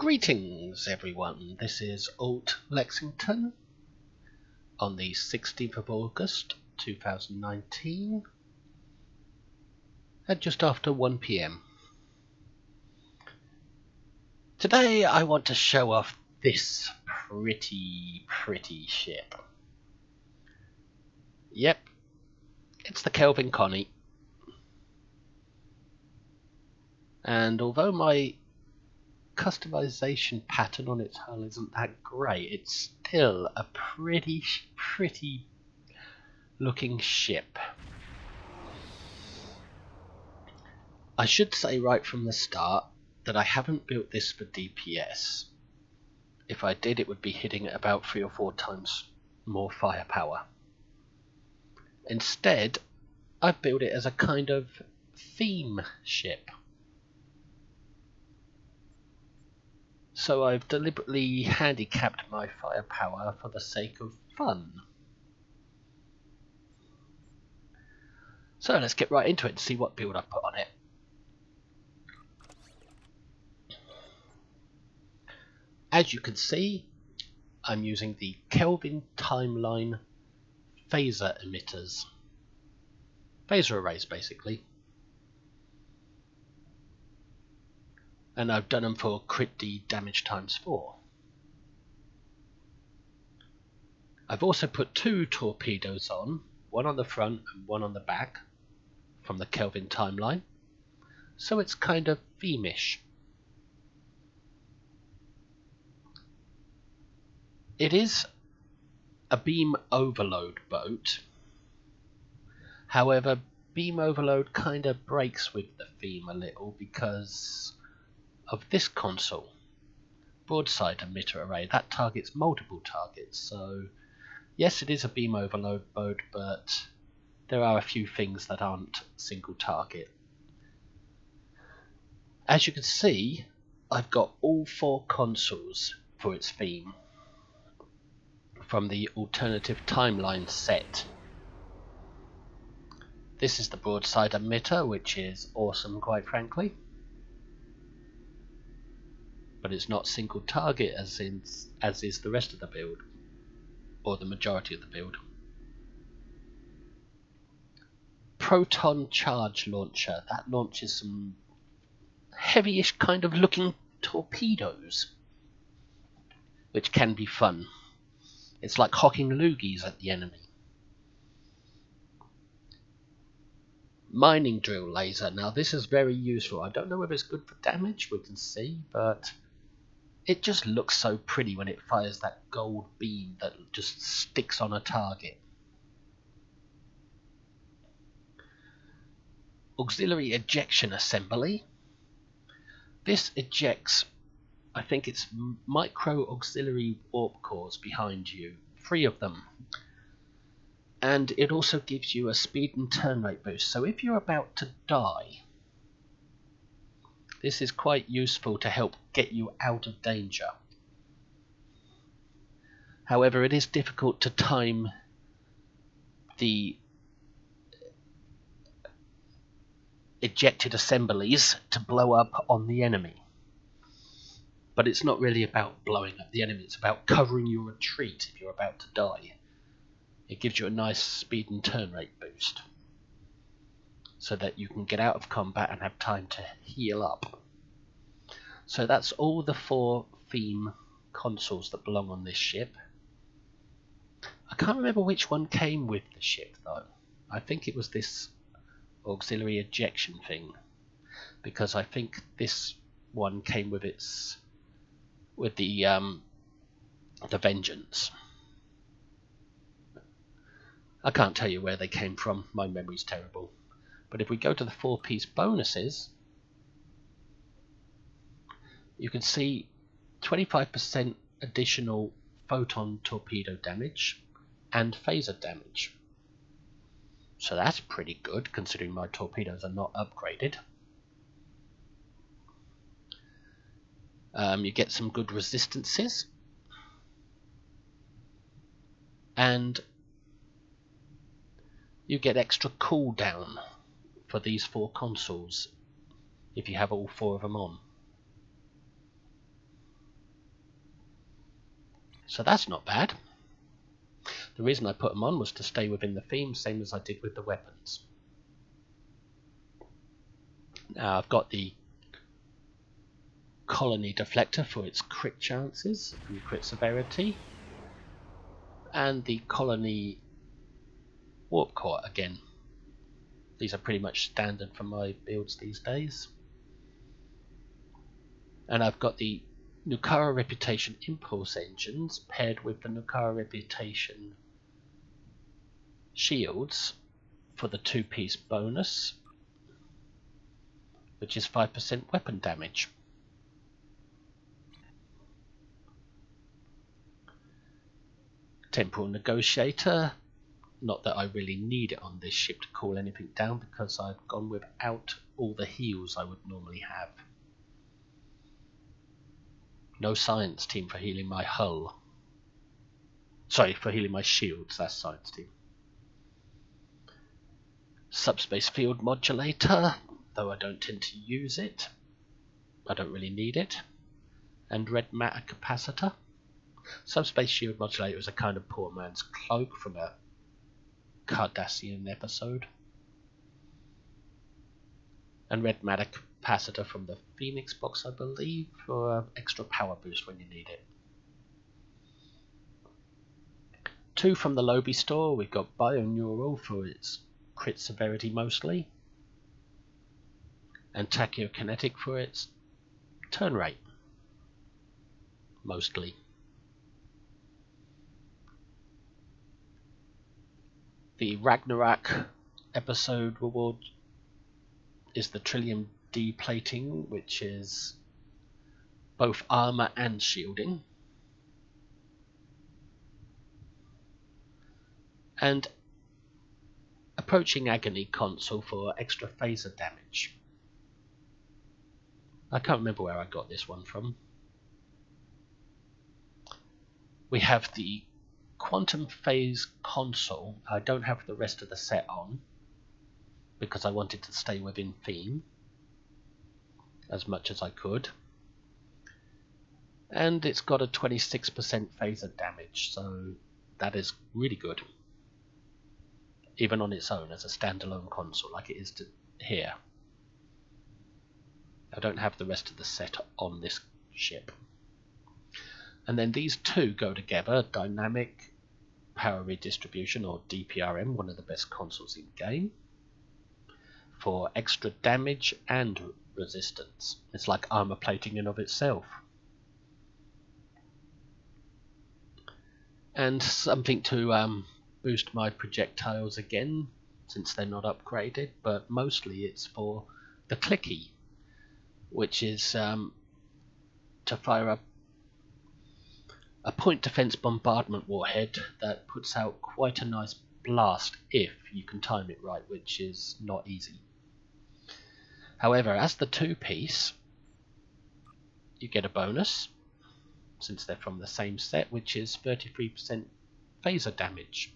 Greetings everyone, this is Alt Lexington on the 16th of August 2019 at just after 1 PM. Today I want to show off this pretty ship. Yep, it's the Kelvin Connie, and although my customization pattern on its hull isn't that great, it's still a pretty looking ship. I should say right from the start that I haven't built this for DPS. If I did, it would be hitting at about 3 or 4 times more firepower. Instead, I've built it as a kind of theme ship. So I've deliberately handicapped my firepower for the sake of fun. So let's get right into it and see what build I put on it. As you can see, I'm using the Kelvin timeline phaser emitters. Phaser arrays basically. And I've done them for crit D damage times 4. I've also put 2 torpedoes on, one on the front and one on the back, from the Kelvin timeline, so it's kind of theme-ish. It is a beam overload boat, however beam overload kind of breaks with the theme a little because of this console, broadside emitter array, that targets multiple targets. So yes, it is a beam overload boat, but there are a few things that aren't single target. As you can see, I've got all 4 consoles for its theme from the alternative timeline set. This is the broadside emitter, which is awesome quite frankly. But it's not single target as is the rest of the build, or the majority of the build. Proton charge launcher, that launches some heavyish kind of looking torpedoes, which can be fun. It's like hocking loogies at the enemy. Mining drill laser, now this is very useful. I don't know whether it's good for damage, we can see, but it just looks so pretty when it fires that gold beam that just sticks on a target. Auxiliary ejection assembly. This ejects, I think it's micro auxiliary warp cores behind you, 3 of them. And it also gives you a speed and turn rate boost. So if you're about to die, this is quite useful to help get you out of danger. However, it is difficult to time the ejected assemblies to blow up on the enemy. But it's not really about blowing up the enemy, it's about covering your retreat if you're about to die. It gives you a nice speed and turn rate boost, so that you can get out of combat and have time to heal up. So that's all the 4 theme consoles that belong on this ship. I can't remember which one came with the ship though. I think it was this auxiliary ejection thing, because I think this one came with the Vengeance. I can't tell you where they came from, my memory's terrible. But if we go to the 4-piece bonuses, you can see 25% additional photon torpedo damage and phaser damage. So that's pretty good considering my torpedoes are not upgraded. You get some good resistances, and you get extra cooldown for these 4 consoles if you have all 4 of them on. So that's not bad. The reason I put them on was to stay within the theme, same as I did with the weapons. Now I've got the colony deflector for its crit chances and crit severity, and the colony warp core again. These are pretty much standard for my builds these days. And I've got the Nukara Reputation Impulse engines paired with the Nukara Reputation shields for the 2-piece bonus, which is 5% weapon damage. Temporal Negotiator, not that I really need it on this ship to cool anything down because I've gone without all the heals I would normally have. No science team for healing my hull. Sorry, for healing my shields, that's science team. Subspace Field Modulator, though I don't tend to use it. I don't really need it. And Red Matter Capacitor. Subspace Shield Modulator is a kind of poor man's cloak from a Cardassian episode. And Red Matter Capacitor from the Phoenix box, I believe, for extra power boost when you need it. 2 from the Lobby store, we've got Bioneural for its crit severity mostly, and Tachyokinetic for its turn rate mostly. The Ragnarok episode reward is the Trillium D plating, which is both armor and shielding, and Approaching Agony console for extra phaser damage. I can't remember where I got this one from. We have the Quantum Phase console. I don't have the rest of the set on because I wanted to stay within theme as much as I could. And it's got a 26% phaser damage, so that is really good. Even on its own as a standalone console like it is to here. I don't have the rest of the set on this ship. And then these two go together, Dynamic Power Redistribution, or DPRM, one of the best consoles in game, for extra damage and resistance. It's like armor plating in of itself. And something to boost my projectiles again, since they're not upgraded, but mostly it's for the clicky, which is to fire up a point defense bombardment warhead that puts out quite a nice blast if you can time it right, which is not easy. However, as the 2-piece, you get a bonus, since they're from the same set, which is 33% phaser damage.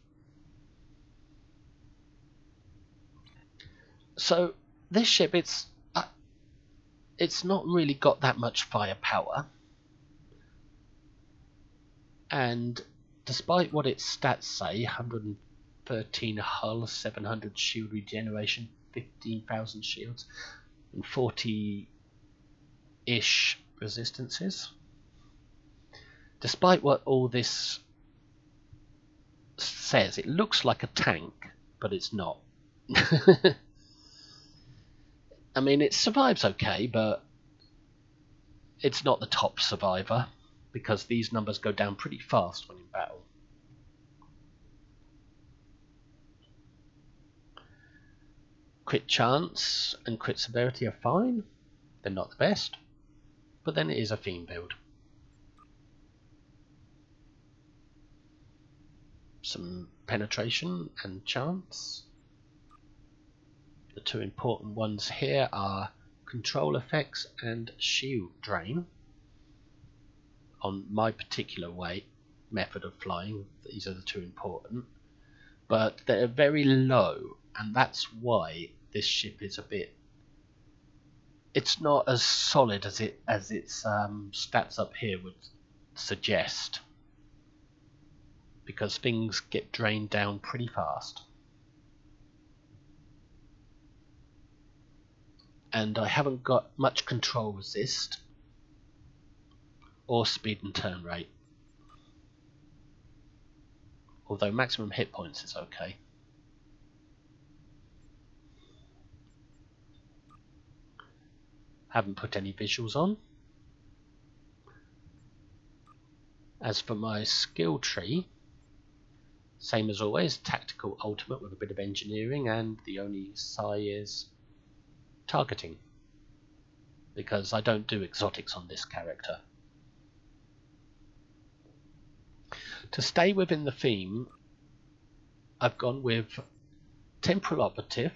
So this ship, it's not really got that much firepower, and despite what its stats say, 113 hull, 700 shield regeneration, 15,000 shields, and 40-ish resistances, despite what all this says, it looks like a tank, but it's not. I mean, it survives okay, but it's not the top survivor, because these numbers go down pretty fast when in battle. Crit chance and crit severity are fine. They're not the best, but then it is a theme build. Some penetration and chance. The two important ones here are control effects and shield drain. On my particular method of flying, these are the two important, but they're very low, and that's why this ship is a bit, it's not as solid as its stats up here would suggest. because things get drained down pretty fast. And I haven't got much control resist or speed and turn rate. Although maximum hit points is okay. Haven't put any visuals on. As for my skill tree, same as always, tactical ultimate with a bit of engineering, and the only psi is targeting, because I don't do exotics on this character. To stay within the theme, I've gone with temporal operative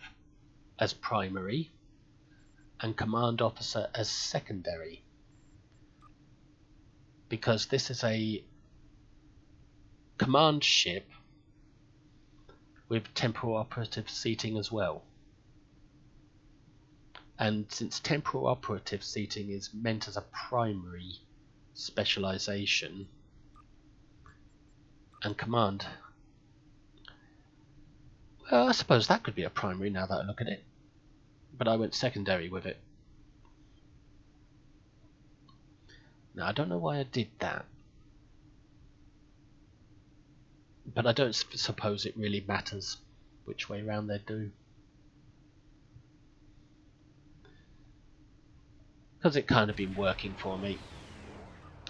as primary and command officer as secondary, because this is a command ship with temporal operative seating as well. And since temporal operative seating is meant as a primary specialization, and command, well, I suppose that could be a primary now that I look at it, but I went secondary with it. Now I don't know why I did that, but I don't suppose it really matters which way round they do, because it kind of been working for me.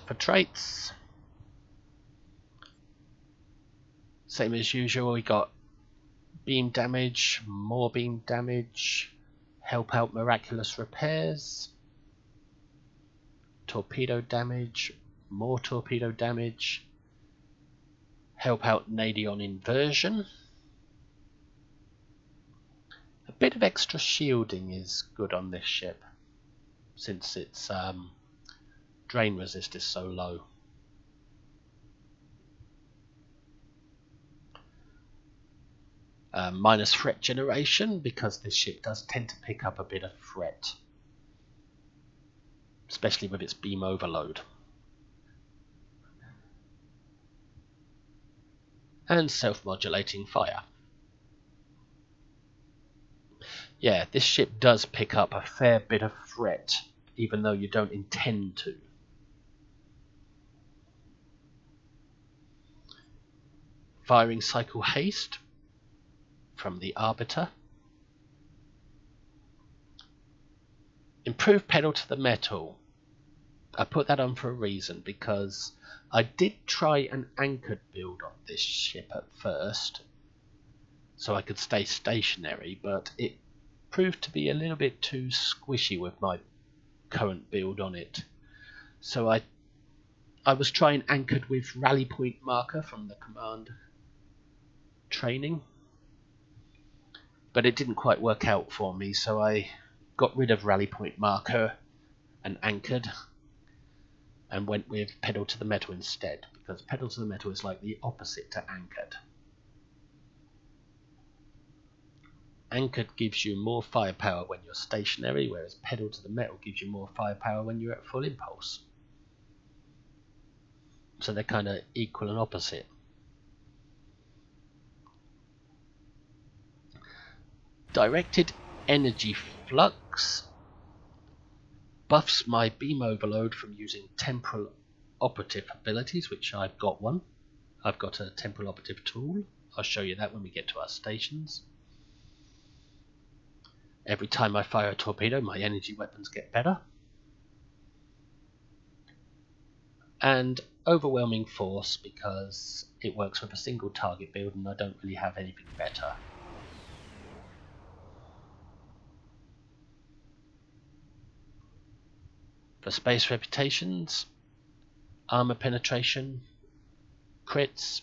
For traits, same as usual, we got beam damage, more beam damage, help out miraculous repairs, torpedo damage, more torpedo damage, help out Nadion inversion. A bit of extra shielding is good on this ship, since its drain resist is so low. Minus threat generation, because this ship does tend to pick up a bit of threat, especially with its beam overload. And self-modulating fire. Yeah, this ship does pick up a fair bit of threat, even though you don't intend to. Firing cycle haste from the Arbiter. Improved pedal to the metal. I put that on for a reason, because I did try an anchored build on this ship at first, so I could stay stationary, but it proved to be a little bit too squishy with my current build on it. So I was trying anchored with rally point marker from the command training, but it didn't quite work out for me, so I got rid of rally point marker and anchored and went with pedal to the metal instead, because pedal to the metal is like the opposite to anchored. Anchored gives you more firepower when you're stationary, whereas pedal to the metal gives you more firepower when you're at full impulse. So they're kind of equal and opposite. Directed energy flux buffs my beam overload from using temporal operative abilities, which I've got one. I've got a temporal operative tool. I'll show you that when we get to our stations. Every time I fire a torpedo, my energy weapons get better. And overwhelming force, because it works with a single target build and I don't really have anything better. For space reputations, armor penetration, crits,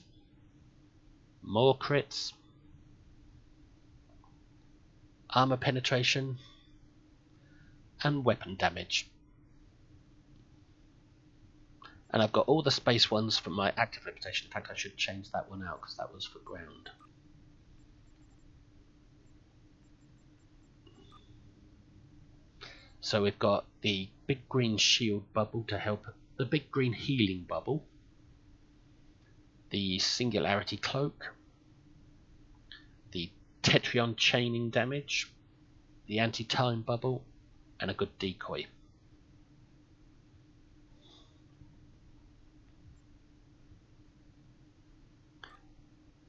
more crits, armor penetration, and weapon damage. And I've got all the space ones for my active reputation. In fact, I should change that one out because that was for ground. So we've got the big green shield bubble to help, the big green healing bubble the Singularity Cloak, the Tetrion Chaining damage, the Anti-Time Bubble, and a good decoy.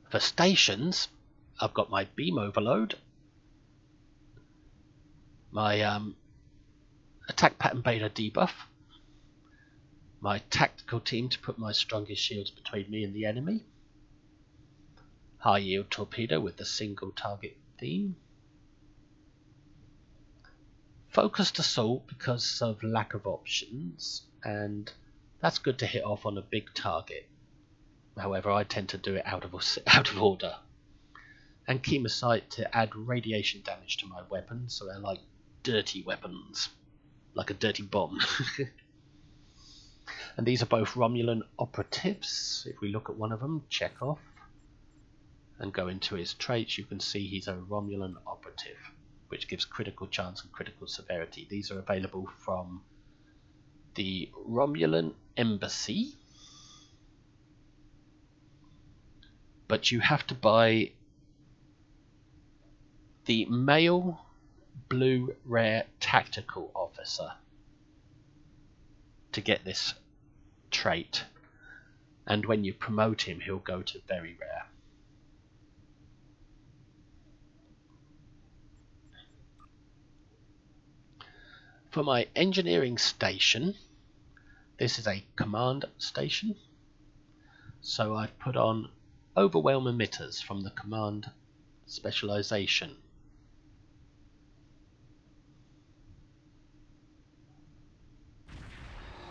For stations, I've got my Beam Overload, my Attack Pattern Beta debuff, my Tactical Team to put my strongest shields between me and the enemy, High Yield Torpedo with the single target theme, Focused Assault because of lack of options, and that's good to hit off on a big target. However, I tend to do it out of order. And Chemosight to add radiation damage to my weapons, so they're like dirty weapons, like a dirty bomb. And these are both Romulan operatives. If we look at one of them, Chekhov, and go into his traits, you can see he's a Romulan operative, which gives critical chance and critical severity. These are available from the Romulan Embassy, but you have to buy the male blue rare tactical officer to get this trait, and when you promote him he'll go to very rare. For my engineering station, this is a command station, so I've put on overwhelm emitters from the command specialization.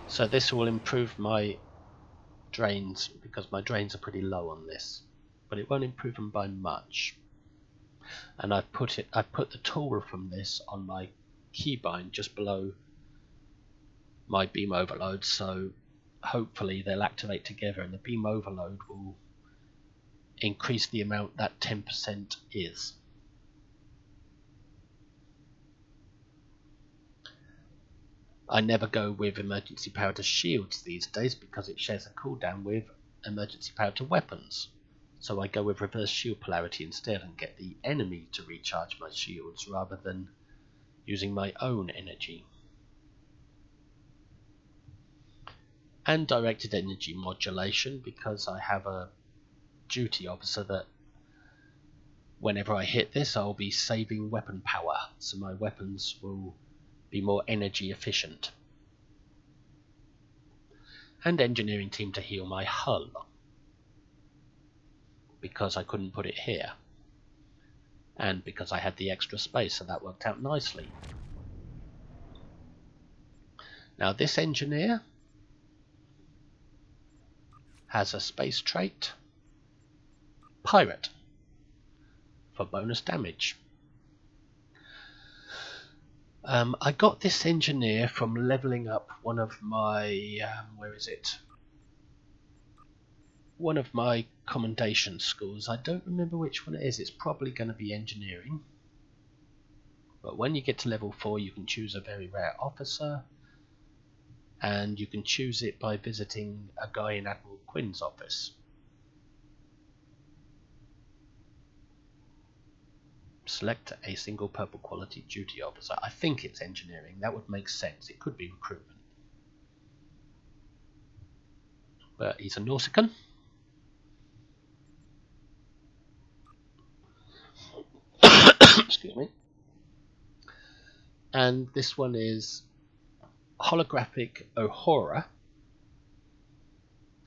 So this will improve my drains, because my drains are pretty low on this, but it won't improve them by much. And I put the tool from this on my keybind just below my beam overload, so hopefully they'll activate together, and the beam overload will increase the amount that 10% is. I never go with emergency power to shields these days because it shares a cooldown with emergency power to weapons. So I go with reverse shield polarity instead and get the enemy to recharge my shields rather than using my own energy. And directed energy modulation, because I have a duty officer that whenever I hit this I'll be saving weapon power, so my weapons will be more energy efficient. And engineering team to heal my hull, because I couldn't put it here, and because I had the extra space, so that worked out nicely. Now this engineer has a space trait, Pirate, for bonus damage. I got this engineer from leveling up one of my one of my commendation schools. I don't remember which one it is. It's probably going to be engineering, but when you get to level 4 you can choose a very rare officer, and you can choose it by visiting a guy in Admiral Quinn's office. Select a single purple quality duty officer. I think it's engineering. That would make sense. It could be recruitment. But he's a Nautican. Excuse me. And this one is holographic Uhura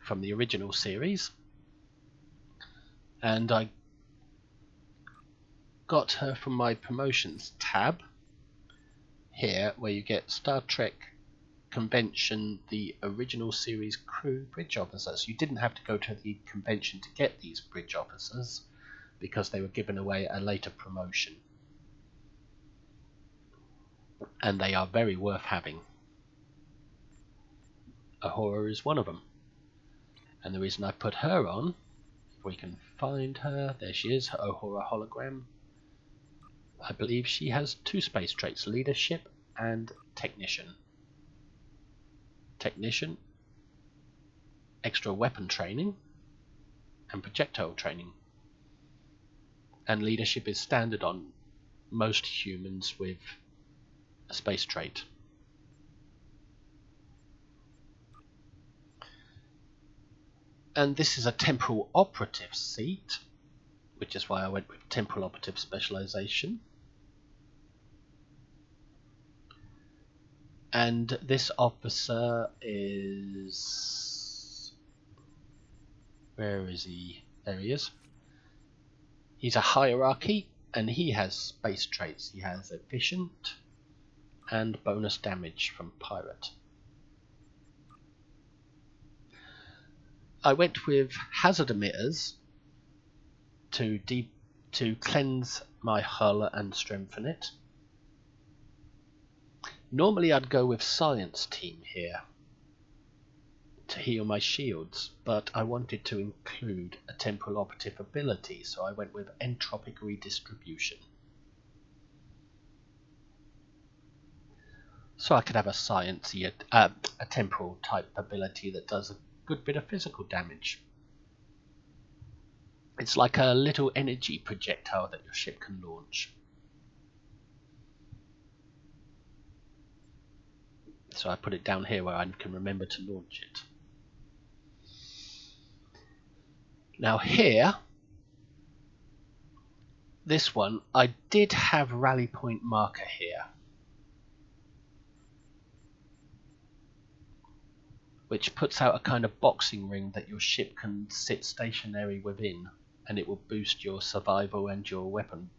from the original series. And I got her from my promotions tab here, where you get Star Trek Convention, the original series crew bridge officers. You didn't have to go to the convention to get these bridge officers because they were given away at a later promotion, and they are very worth having. Uhura is one of them, and the reason I put her on, if we can find her, there she is, her Uhura hologram. I believe she has 2 space traits, leadership and technician. Technician, extra weapon training, and projectile training. And leadership is standard on most humans with a space trait. And this is a temporal operative seat, which is why I went with temporal operative specialization. And this officer is... where is he? There he is. He's a hierarchy, and he has space traits. He has efficient and bonus damage from pirate. I went with hazard emitters to cleanse my hull and strengthen it. Normally I'd go with science team here to heal my shields, but I wanted to include a temporal operative ability, so I went with entropic redistribution. So I could have a sciencey, a temporal type ability that does a good bit of physical damage. It's like a little energy projectile that your ship can launch. So I put it down here where I can remember to launch it. Now here, this one, I did have rally point marker here, which puts out a kind of boxing ring that your ship can sit stationary within, and it will boost your survival and your weapons.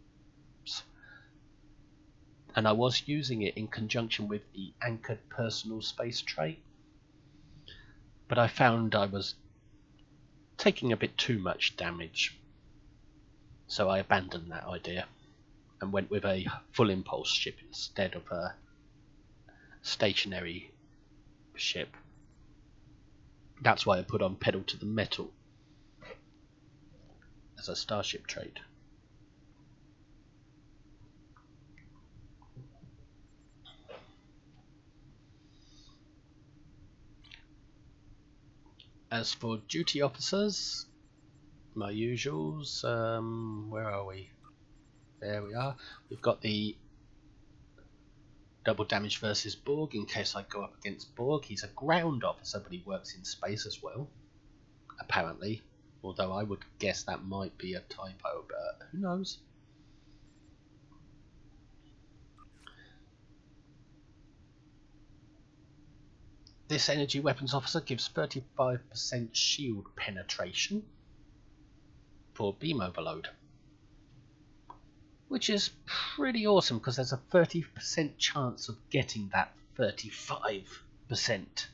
And I was using it in conjunction with the anchored personal space trait, but I found I was taking a bit too much damage, so I abandoned that idea and went with a full impulse ship instead of a stationary ship. That's why I put on pedal to the metal as a starship trait. As for duty officers, my usuals, where are we? There we are. We've got the double damage versus Borg in case I go up against Borg. He's a ground officer, but he works in space as well, apparently. Although I would guess that might be a typo, but who knows? This energy weapons officer gives 35% shield penetration for beam overload, which is pretty awesome because there's a 30% chance of getting that 35%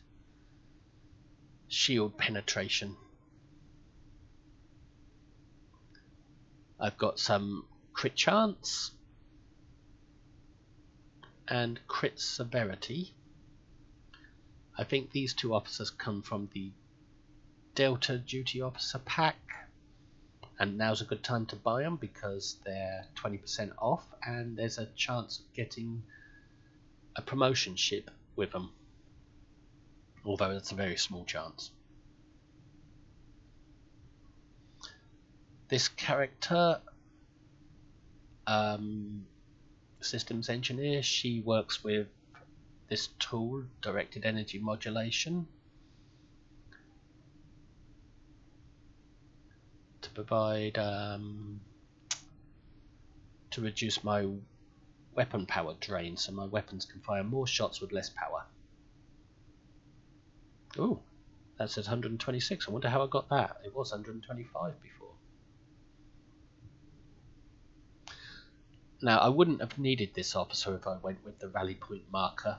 shield penetration. I've got some crit chance and crit severity. I think these two officers come from the Delta Duty Officer pack, and now's a good time to buy them because they're 20% off and there's a chance of getting a promotion ship with them, although it's a very small chance. This character, systems engineer, she works with this tool, directed energy modulation, to provide to reduce my weapon power drain, so my weapons can fire more shots with less power. Ooh, that says 126. I wonder how I got that. It was 125 before. Now I wouldn't have needed this officer if I went with the rally point marker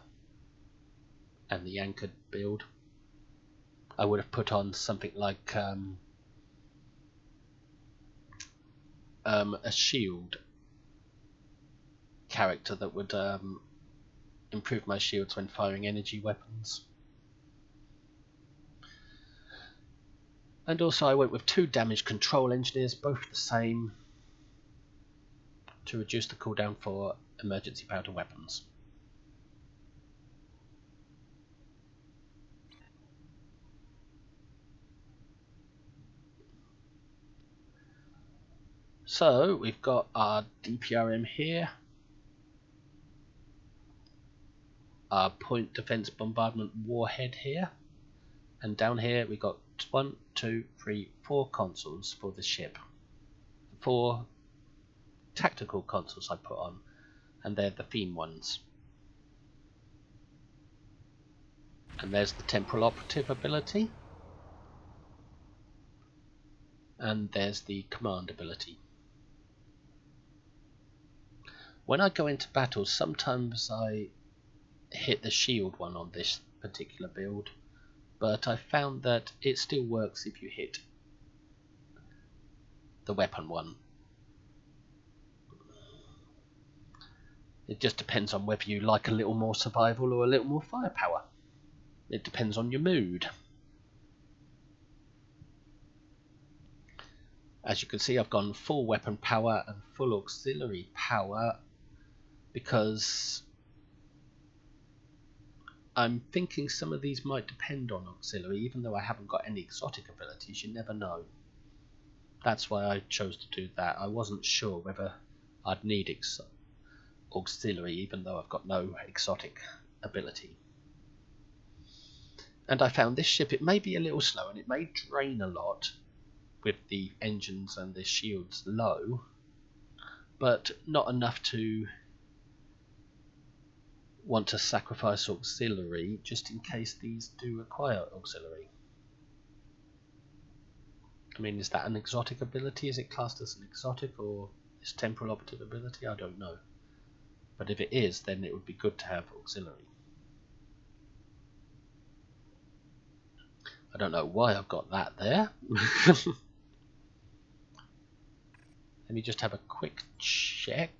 and the anchored build. I would have put on something like a shield character that would improve my shields when firing energy weapons. And also I went with 2 damage control engineers, both the same, to reduce the cooldown for emergency powder weapons. So we've got our DPRM here, our point defense bombardment warhead here, and down here we got 1, 2, 3, 4 consoles for the ship. 4 tactical consoles I put on, and they're the theme ones. And there's the temporal operative ability, and there's the command ability. When I go into battle, sometimes I hit the shield one on this particular build, but I found that it still works if you hit the weapon one. It just depends on whether you like a little more survival or a little more firepower. It depends on your mood. As you can see, I've gone full weapon power and full auxiliary power because I'm thinking some of these might depend on auxiliary, even though I haven't got any exotic abilities. You never know. That's why I chose to do that. I wasn't sure whether I'd need auxiliary, even though I've got no exotic ability. And I found this ship, it may be a little slow and it may drain a lot with the engines and the shields low, but not enough to want to sacrifice auxiliary just in case these do require auxiliary. I mean, is that an exotic ability? Is it classed as an exotic, or is temporal operative ability? I don't know. But if it is, then it would be good to have auxiliary. I don't know why I've got that there. Let me just have a quick check.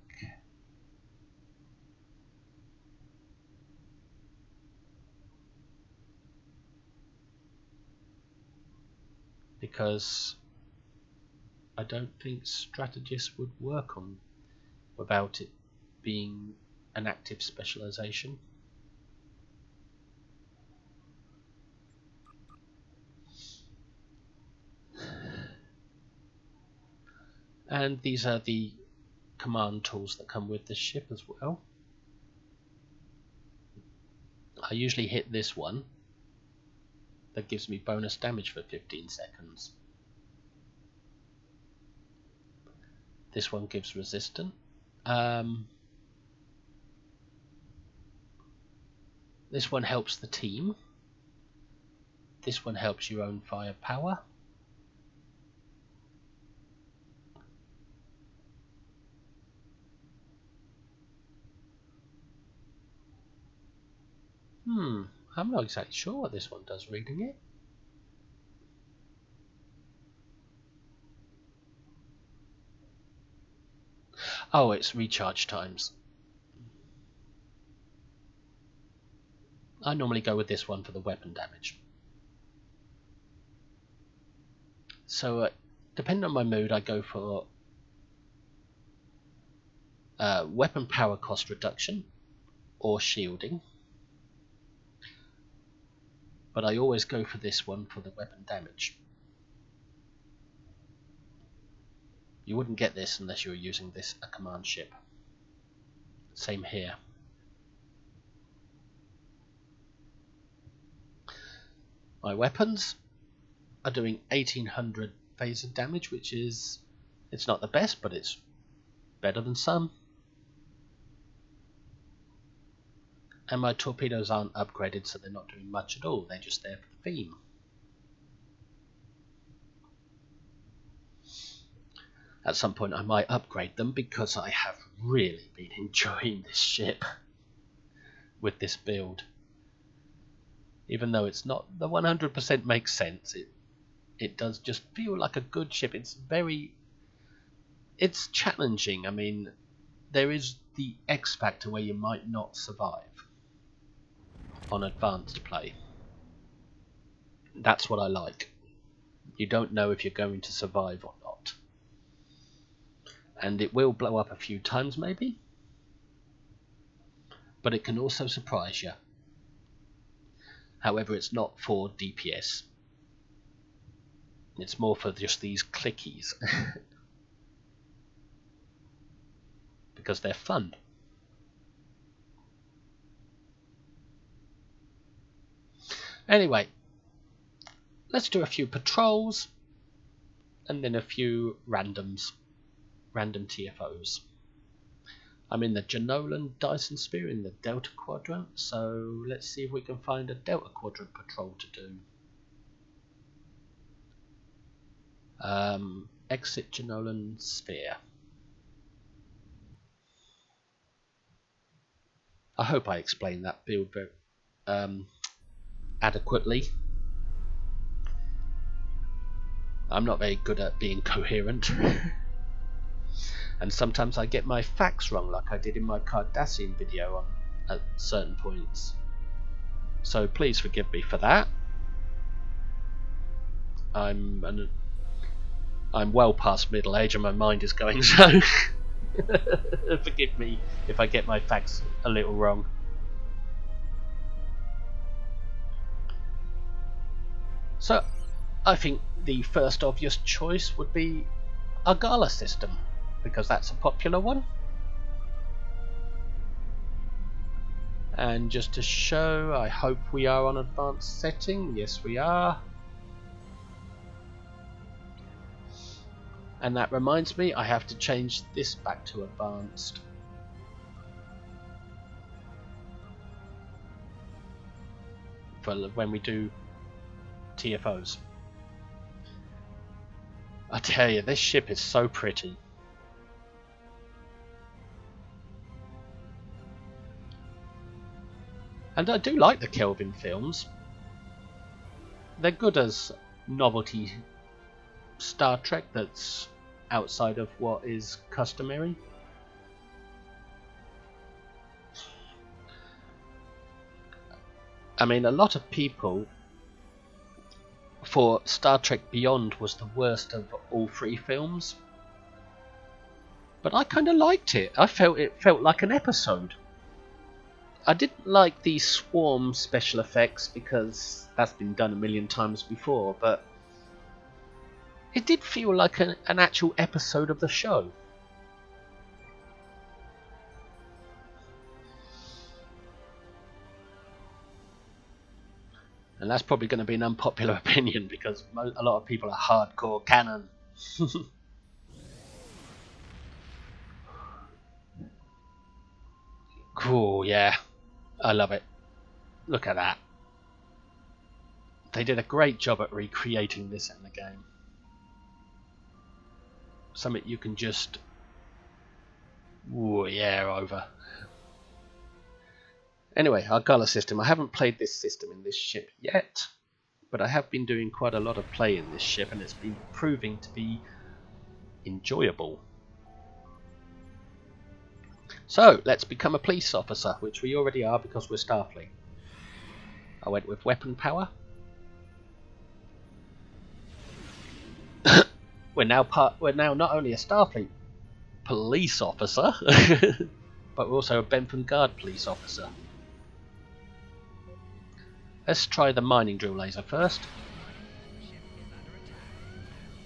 Because I don't think strategists would work on without it being an active specialization. And these are the command tools that come with the ship as well. I usually hit this one. That gives me bonus damage for 15 seconds. This one gives resistance. This one helps the team. This one helps your own firepower. I'm not exactly sure what this one does reading it. Oh, it's recharge times. I normally go with this one for the weapon damage. So, depending on my mood, I go for weapon power cost reduction or shielding. But I always go for this one for the weapon damage. You wouldn't get this unless you were using this a command ship. Same here. My weapons are doing 1800 phaser damage, which is, it's not the best, but it's better than some. And my torpedoes aren't upgraded, so they're not doing much at all. They're just there for the theme. At some point I might upgrade them because I have really been enjoying this ship with this build. Even though it's not the 100% makes sense, it does just feel like a good ship. It's challenging. I mean, there is the X factor where you might not survive on advanced play. That's what I like. You don't know if you're going to survive or not. And it will blow up a few times maybe, but it can also surprise you. However, it's not for DPS. It's more for just these clickies. because they're fun. Anyway, let's do a few patrols and then a few random TFOs. I'm in the Janolan Dyson Sphere in the Delta Quadrant, so let's see if we can find a Delta Quadrant patrol to do. Exit Janolan Sphere. I hope I explained that build very adequately. I'm not very good at being coherent. And sometimes I get my facts wrong, like I did in my Cardassian video at certain points. So please forgive me for that. I'm well past middle age and my mind is going, so forgive me if I get my facts a little wrong. So I think the first obvious choice would be a Gala system, because that's a popular one. And just to show, I hope we are on advanced setting. Yes, we are. And that reminds me, I have to change this back to advanced. For when we do TFOs. I tell you, this ship is so pretty. And I do like the Kelvin films. They're good as novelty Star Trek that's outside of what is customary. I mean, a lot of people thought Star Trek Beyond was the worst of all three films, but I kind of liked it. I felt it felt like an episode. I didn't like the swarm special effects because that's been done a million times before, but it did feel like an actual episode of the show. And that's probably going to be an unpopular opinion because a lot of people are hardcore canon. Cool, yeah. I love it. Look at that. They did a great job at recreating this in the game. Something you can just... Ooh, yeah, over. Anyway, our Gala system. I haven't played this system in this ship yet, but I have been doing quite a lot of play in this ship and it's been proving to be enjoyable. So, let's become a police officer, which we already are because we're Starfleet. I went with weapon power. We're now not only a Starfleet police officer, but we're also a Bentham Guard police officer. Let's try the mining drill laser first.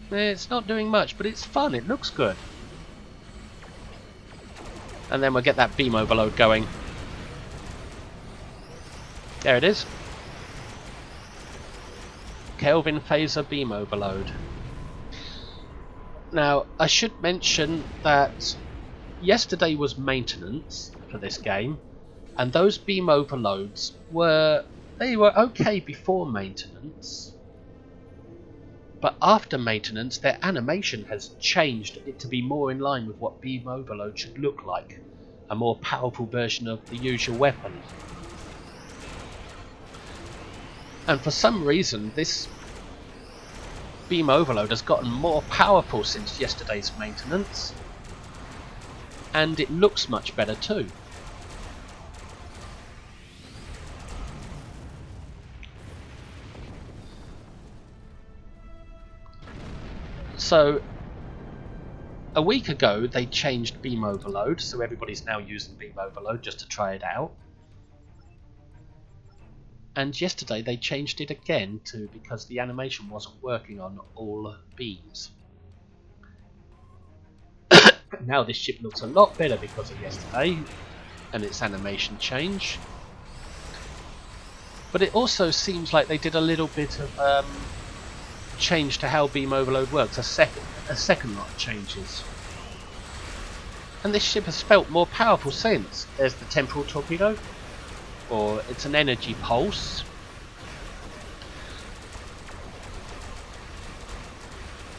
It's not doing much, but it's fun. It looks good. And then we'll get that beam overload going. There it is. Kelvin phaser beam overload. Now, I should mention that yesterday was maintenance for this game, and those beam overloads were okay before maintenance, but after maintenance their animation has changed it to be more in line with what beam overload should look like, a more powerful version of the usual weapon. And for some reason this beam overload has gotten more powerful since yesterday's maintenance, and it looks much better too. So a week ago they changed beam overload, so everybody's now using beam overload just to try it out. And yesterday they changed it again because the animation wasn't working on all beams. Now this ship looks a lot better because of yesterday and its animation change. But it also seems like they did a little bit of change to how beam overload works. A second lot of changes. And this ship has felt more powerful since. There's the temporal torpedo, or it's an energy pulse.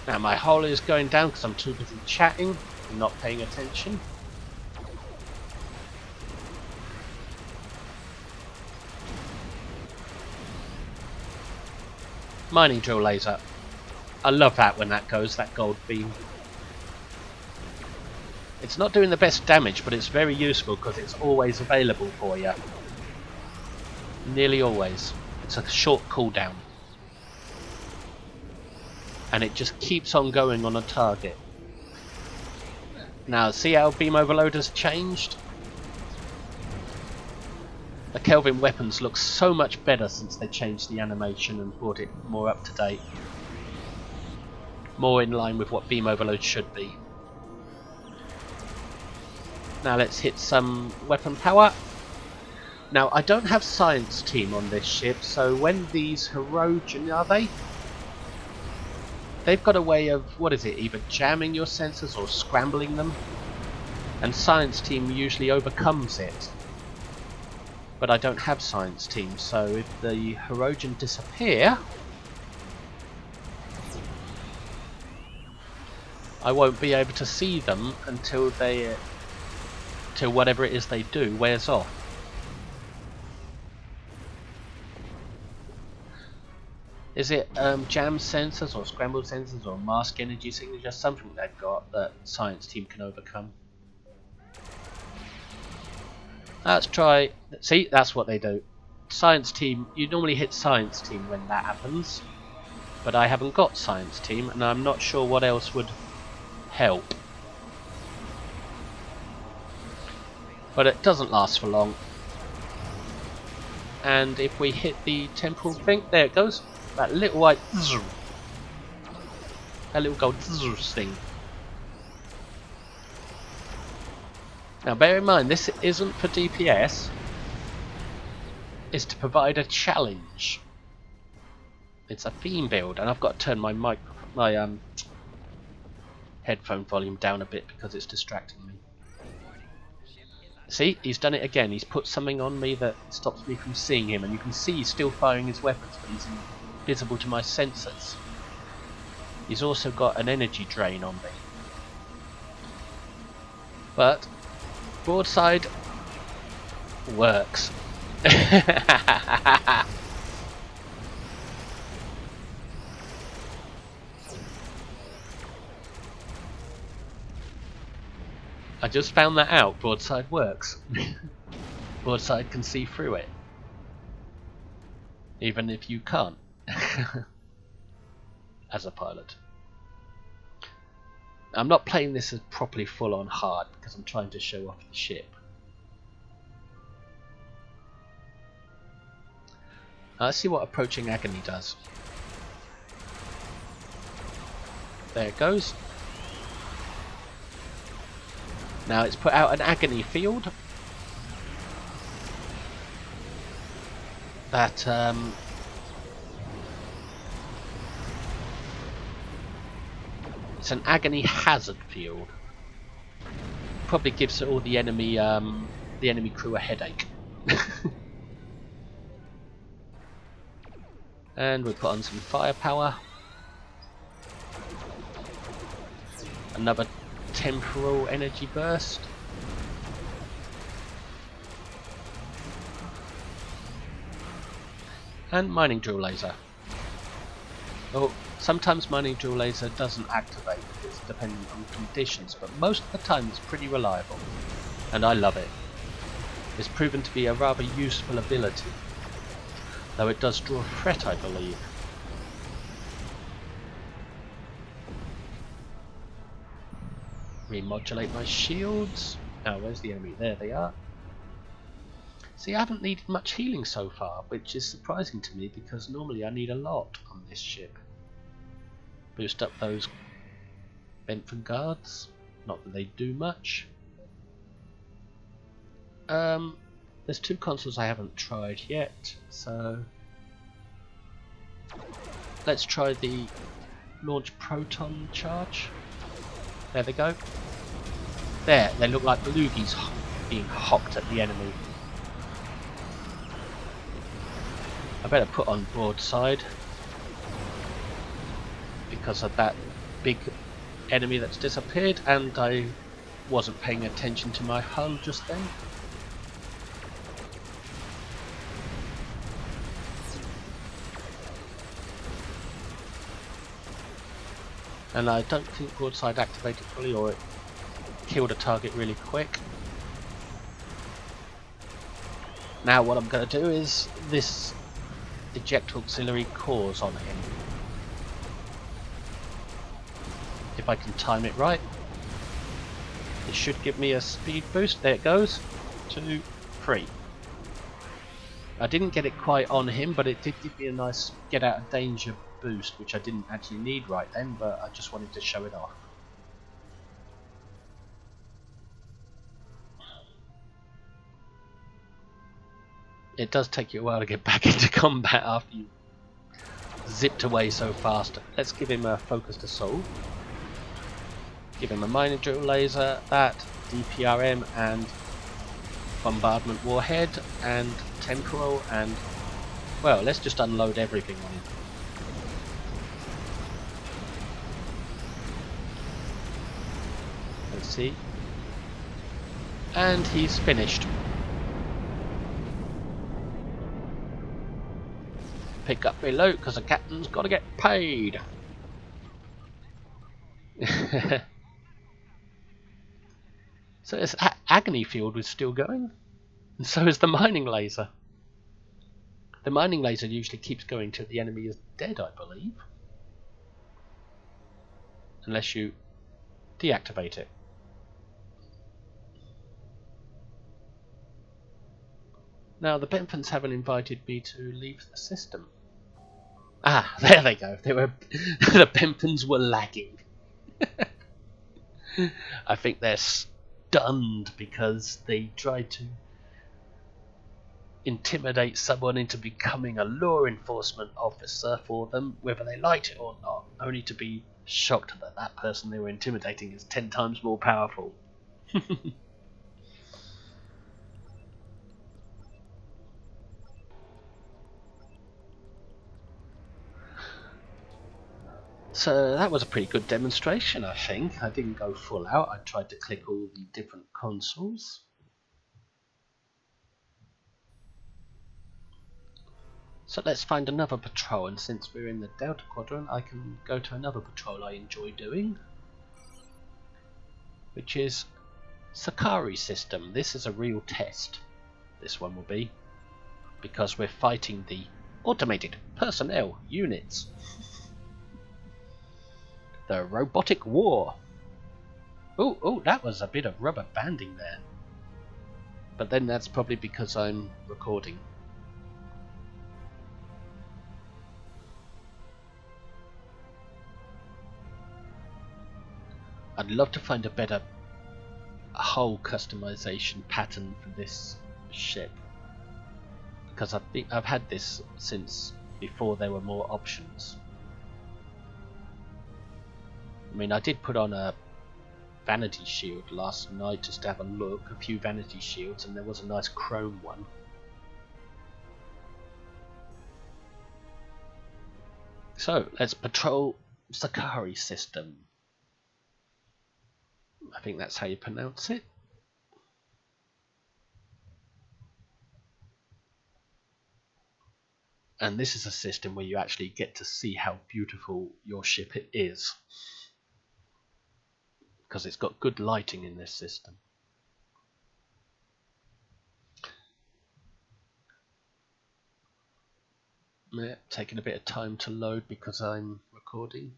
Now my hull is going down because I'm too busy chatting and not paying attention. Mining drill laser. I love that when that goes, that gold beam. It's not doing the best damage, but it's very useful because it's always available for you. Nearly always. It's a short cooldown. And it just keeps on going on a target. Now, see how beam overload has changed? The Kelvin weapons look so much better since they changed the animation and brought it more up to date. More in line with what beam overload should be. Now let's hit some weapon power. Now I don't have science team on this ship, so when these Hirogen, are they? They've got a way of, what is it, either jamming your sensors or scrambling them. And science team usually overcomes it. But I don't have science team, so if the Hirogen disappear, I won't be able to see them until till whatever it is they do wears off. Is it jam sensors or scrambled sensors or mask energy signature? Something they've got that science team can overcome. Let's try. See, that's what they do. Science team. You normally hit science team when that happens, but I haven't got science team, and I'm not sure what else would help. But it doesn't last for long. And if we hit the temporal thing, there it goes. That little white, that little gold thing. Now bear in mind, this isn't for DPS. It's to provide a challenge. It's a theme build, and I've got to turn my headphone volume down a bit because it's distracting me. See, he's done it again. He's put something on me that stops me from seeing him, and you can see he's still firing his weapons, but he's invisible to my sensors. He's also got an energy drain on me. But broadside works. I just found that out. Broadside works. Broadside can see through it, even if you can't. As a pilot. I'm not playing this as properly full on hard because I'm trying to show off the ship. Let's see what approaching agony does. There it goes. Now it's put out an agony field that it's an agony hazard field. Probably gives all the enemy crew a headache. And we put on some firepower. Another temporal energy burst. And mining drill laser. Oh, sometimes mining drill laser doesn't activate, it's dependent on conditions, but most of the time it's pretty reliable. And I love it. It's proven to be a rather useful ability. Though it does draw a threat, I believe. Remodulate my shields. Now, where's the enemy? There they are. See, I haven't needed much healing so far, which is surprising to me because normally I need a lot on this ship. Boost up those Bentham guards. Not that they do much. There's 2 consoles I haven't tried yet, so let's try the launch proton charge. There they go. There, they look like loogies being hocked at the enemy. I better put on broadside because of that big enemy that's disappeared, and I wasn't paying attention to my hull just then. And I don't think broadside activated fully, or it killed a target really quick. Now what I'm going to do is this eject auxiliary cores on him. If I can time it right, it should give me a speed boost. There it goes. 2, 3. I didn't get it quite on him, but it did give me a nice get out of danger boost, which I didn't actually need right then, but I just wanted to show it off. It does take you a while to get back into combat after you zipped away so fast. Let's give him a focused assault. Give him a mining drill laser, that, DPRM and bombardment warhead and temporal, and well, let's just unload everything on him. Let's see. And he's finished. Pick up below because the captain's got to get paid. So this agony field was still going, and so is the mining laser. The mining laser usually keeps going till the enemy is dead, I believe, unless you deactivate it. Now the Benthans haven't invited me to leave the system. Ah, there they go. They were the Benthans were lagging. I think they're stunned because they tried to intimidate someone into becoming a law enforcement officer for them, whether they liked it or not, only to be shocked that that person they were intimidating is 10 times more powerful. So that was a pretty good demonstration, I think. I didn't go full out. I tried to click all the different consoles. So let's find another patrol, and since we're in the Delta Quadrant, I can go to another patrol I enjoy doing, which is Sakari system. This is a real test, this one will be, because we're fighting the automated personnel units. The robotic war. Oh, that was a bit of rubber banding there. But then that's probably because I'm recording. I'd love to find a better hull customization pattern for this ship, because I've had this since before there were more options. I mean, I did put on a vanity shield last night just to have a look, a few vanity shields, and there was a nice chrome one. So let's patrol Sakari system. I think that's how you pronounce it. And this is a system where you actually get to see how beautiful your ship is, because it's got good lighting in this system. Yeah, taking a bit of time to load because I'm recording.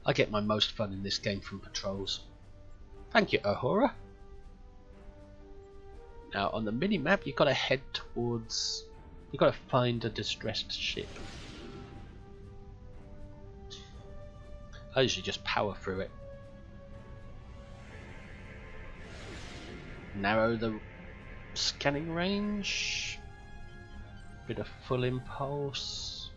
I get my most fun in this game from patrols. Thank you, Ahura. Now on the mini map, you've got to head towards. You've got to find a distressed ship. I usually just power through it. Narrow the scanning range. Bit of full impulse.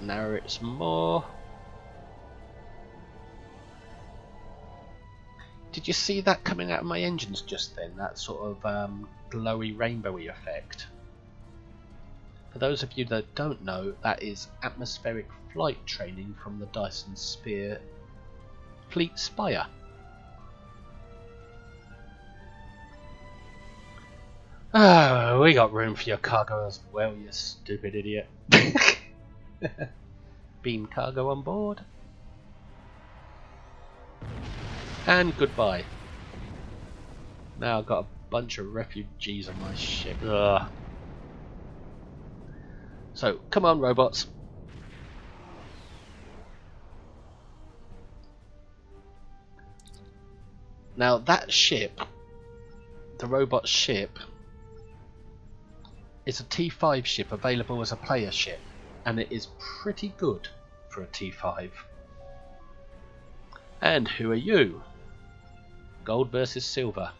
Narrow it some more. Did you see that coming out of my engines just then? That sort of glowy rainbowy effect. For those of you that don't know, that is atmospheric flight training from the Dyson Sphere Fleet Spire. Oh, we got room for your cargo as well, you stupid idiot. Beam cargo on board. And goodbye. Now I've got a bunch of refugees on my ship. Ugh. So, come on, robots. Now that ship, the robot ship, is a T5 ship available as a player ship, and it is pretty good for a T5. And who are you? Gold versus silver.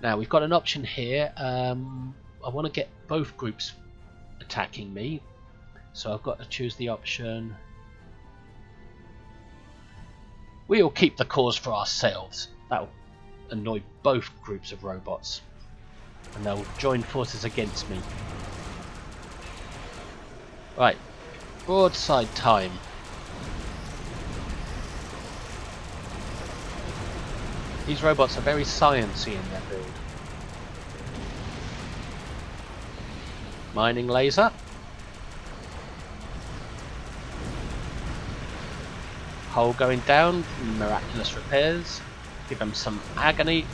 Now we've got an option here. I want to get both groups attacking me, so I've got to choose the option. We'll keep the cause for ourselves. That'll annoy both groups of robots, and they'll join forces against me. Right, broadside time. These robots are very sciencey in their build. Mining laser. Hull going down. Miraculous repairs. Give them some agony.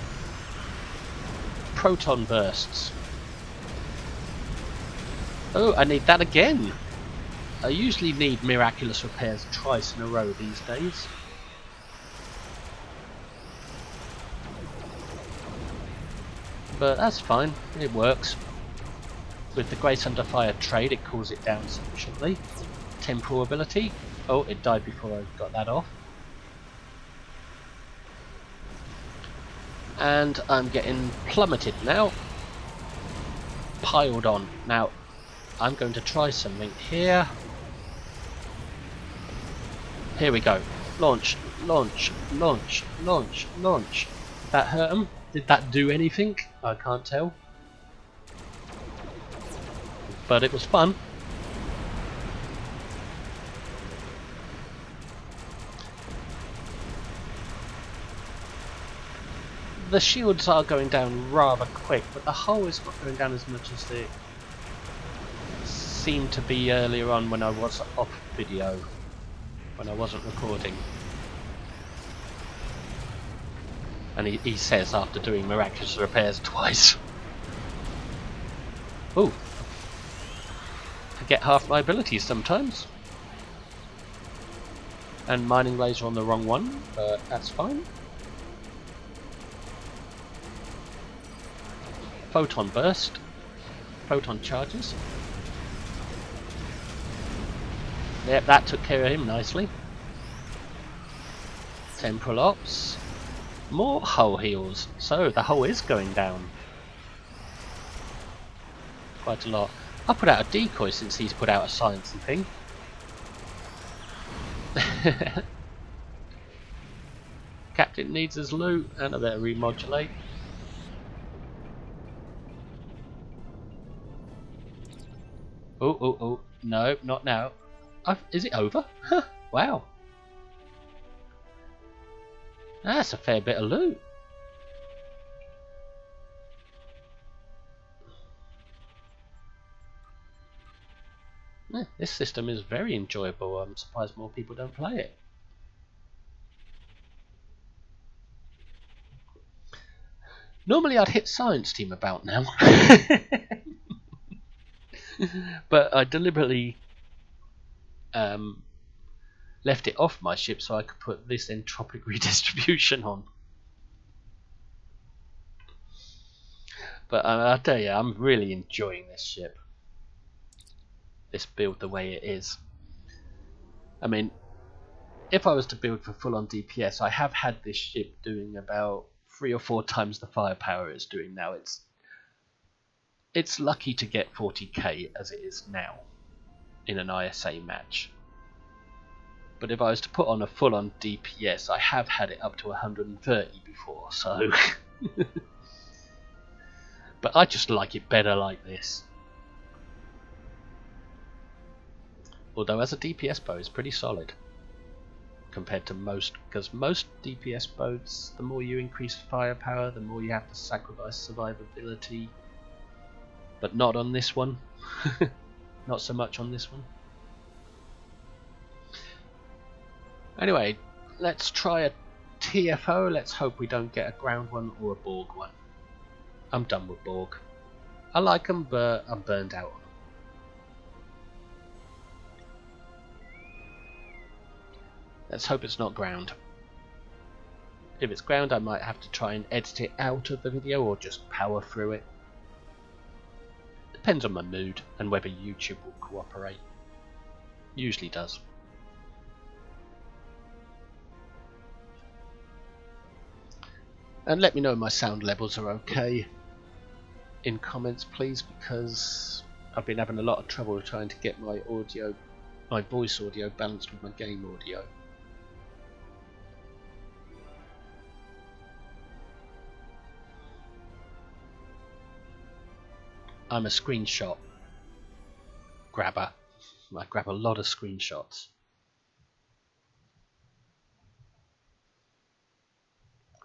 Proton bursts. Oh, I need that again. I usually need miraculous repairs twice in a row these days. But that's fine, it works. With the Grace Under Fire trade, it cools it down sufficiently. Temporal ability. Oh, it died before I got that off. And I'm getting plummeted now. Piled on. Now, I'm going to try something here. Here we go. Launch, launch, launch, launch, launch. Did that hurt him? Did that do anything? I can't tell. But it was fun. The shields are going down rather quick, but the hull is not going down as much as it seemed to be earlier on when I was off video, when I wasn't recording. And he says after doing miraculous repairs twice. Ooh. Forget half my abilities sometimes. And mining laser on the wrong one, but that's fine. Photon burst. Photon charges. Yep, that took care of him nicely. Temporal ops. More hull heals. So the hull is going down. Quite a lot. I put out a decoy since he's put out a sciencey thing. Captain needs his loot and I better remodulate. Oh, oh, oh. No, not now. Is it over? Huh, wow. That's a fair bit of loot. Yeah, this system is very enjoyable. I'm surprised more people don't play it. Normally I'd hit Science Team about now. But I deliberately left it off my ship so I could put this entropic redistribution on. But I'll tell you, I'm really enjoying this ship. This build the way it is. I mean, if I was to build for full-on DPS, I have had this ship doing about 3 or 4 times the firepower it's doing now. It's lucky to get 40k as it is now in an ISA match. But if I was to put on a full-on DPS, I have had it up to 130 before, so... But I just like it better like this. Although as a DPS bow, it's pretty solid compared to most, because most DPS boats, the more you increase firepower, the more you have to sacrifice survivability. But not on this one. Not so much on this one. Anyway, let's try a TFO. Let's hope we don't get a ground one or a Borg one. I'm done with Borg. I like them, but I'm burned out on them. Let's hope it's not ground. If it's ground, I might have to try and edit it out of the video or just power through it. Depends on my mood and whether YouTube will cooperate. Usually does. And let me know my sound levels are okay in comments, please, because I've been having a lot of trouble trying to get my audio, my voice audio balanced with my game audio. I'm a screenshot grabber. I grab a lot of screenshots.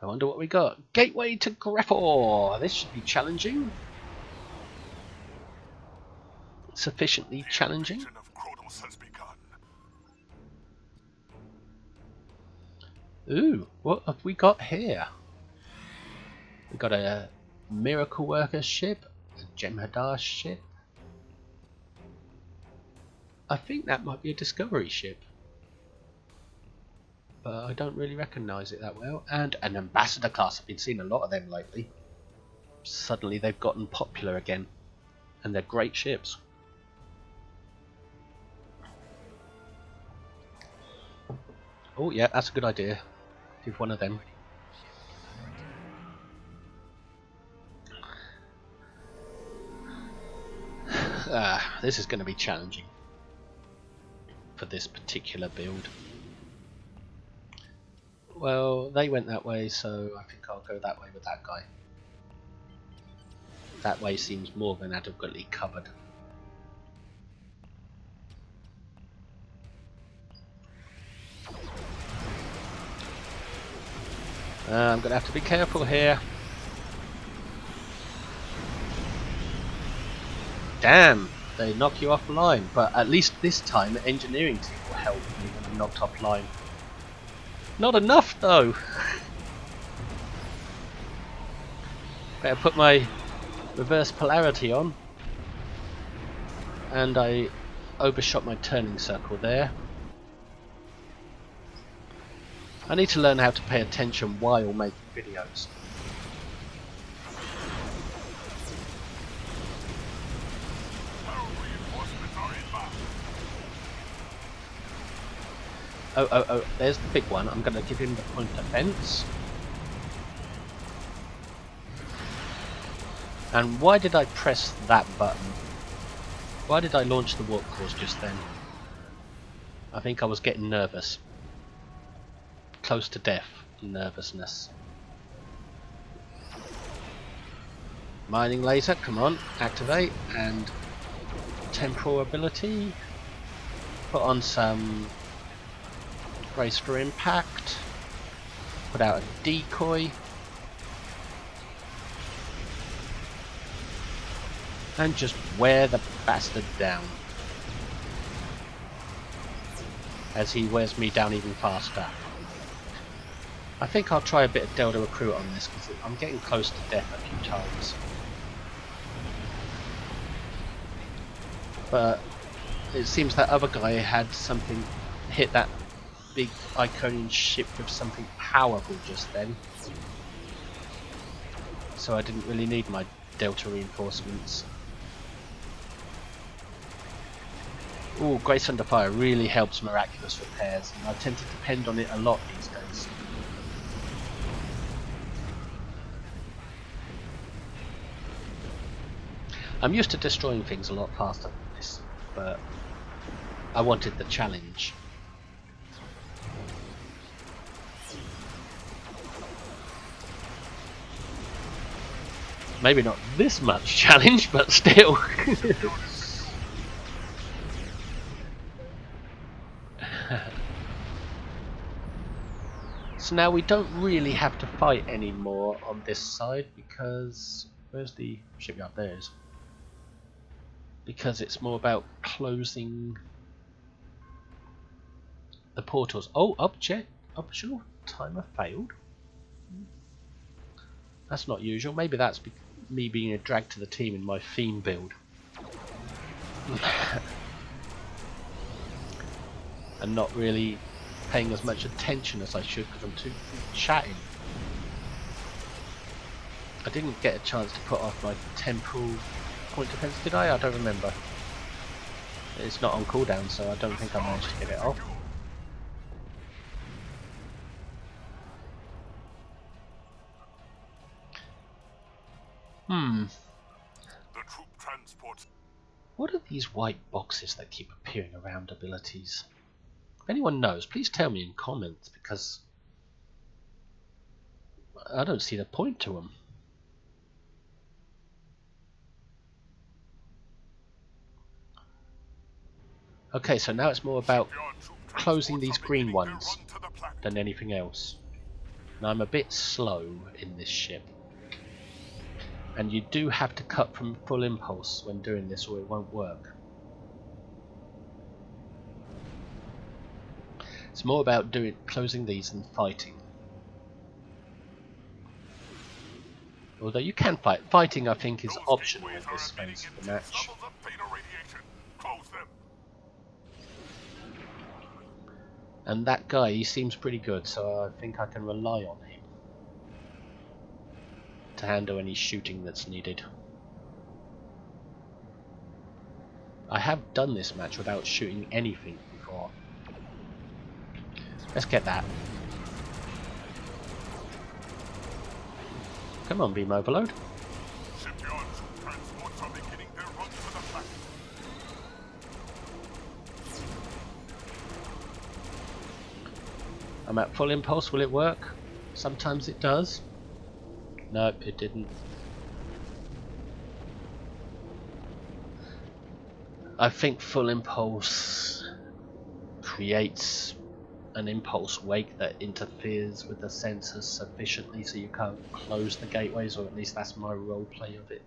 I wonder what we got. Gateway to Gre'thor. This should be challenging. Sufficiently challenging. Ooh, what have we got here? We got a Miracle Worker ship, a Jem'Hadar ship. I think that might be a Discovery ship, but I don't really recognise it that well. And an Ambassador class. I've been seeing a lot of them lately. Suddenly they've gotten popular again, and they're great ships. Oh yeah, that's a good idea. Give one of them. This is going to be challenging for this particular build. Well, they went that way, so I think I'll go that way with that guy. That way seems more than adequately covered. I'm going to have to be careful here. Damn, they knock you offline, but at least this time the engineering team will help me when I'm knocked offline. Not enough though. Better put my reverse polarity on. And I overshot my turning circle there. I need to learn how to pay attention while making videos. Oh, there's the big one. I'm going to give him the point defense. And why did I press that button? Why did I launch the warp course just then? I think I was getting nervous. Close to death nervousness. Mining laser, come on, activate, and temporal ability. Put on some brace for impact. Put out a decoy. And just wear the bastard down. As he wears me down even faster. I think I'll try a bit of Delta Recruit on this because I'm getting close to death a few times. But it seems that other guy had something hit that big Iconian ship with something powerful just then. So I didn't really need my Delta reinforcements. Ooh, Grace Under Fire really helps miraculous repairs, and I tend to depend on it a lot these days. I'm used to destroying things a lot faster than this, but I wanted the challenge. Maybe not this much challenge, but still. So now we don't really have to fight anymore on this side because... Where's the shipyard? There it is. Because it's more about closing the portals. Oh, object optional timer failed. That's not usual. Maybe that's me being a drag to the team in my theme build. And not really paying as much attention as I should because I'm too chatting. I didn't get a chance to put off my temporal point defense, did I? I don't remember. It's not on cooldown, so I don't think I managed to get it off. What are these white boxes that keep appearing around abilities? If anyone knows, please tell me in comments, because I don't see the point to them. Okay, so now it's more about closing these green ones than anything else. Now I'm a bit slow in this ship. And you do have to cut from full impulse when doing this or it won't work. It's more about closing these than fighting. Although you can fight. Fighting, I think, is optional in this phase of the match. And that guy, he seems pretty good, so I think I can rely on him to handle any shooting that's needed. I have done this match without shooting anything before. Let's get that. Come on, beam overload. I'm at full impulse, will it work? Sometimes it does. Nope, it didn't. I think full impulse creates an impulse wake that interferes with the sensors sufficiently so you can't close the gateways, or at least that's my roleplay of it.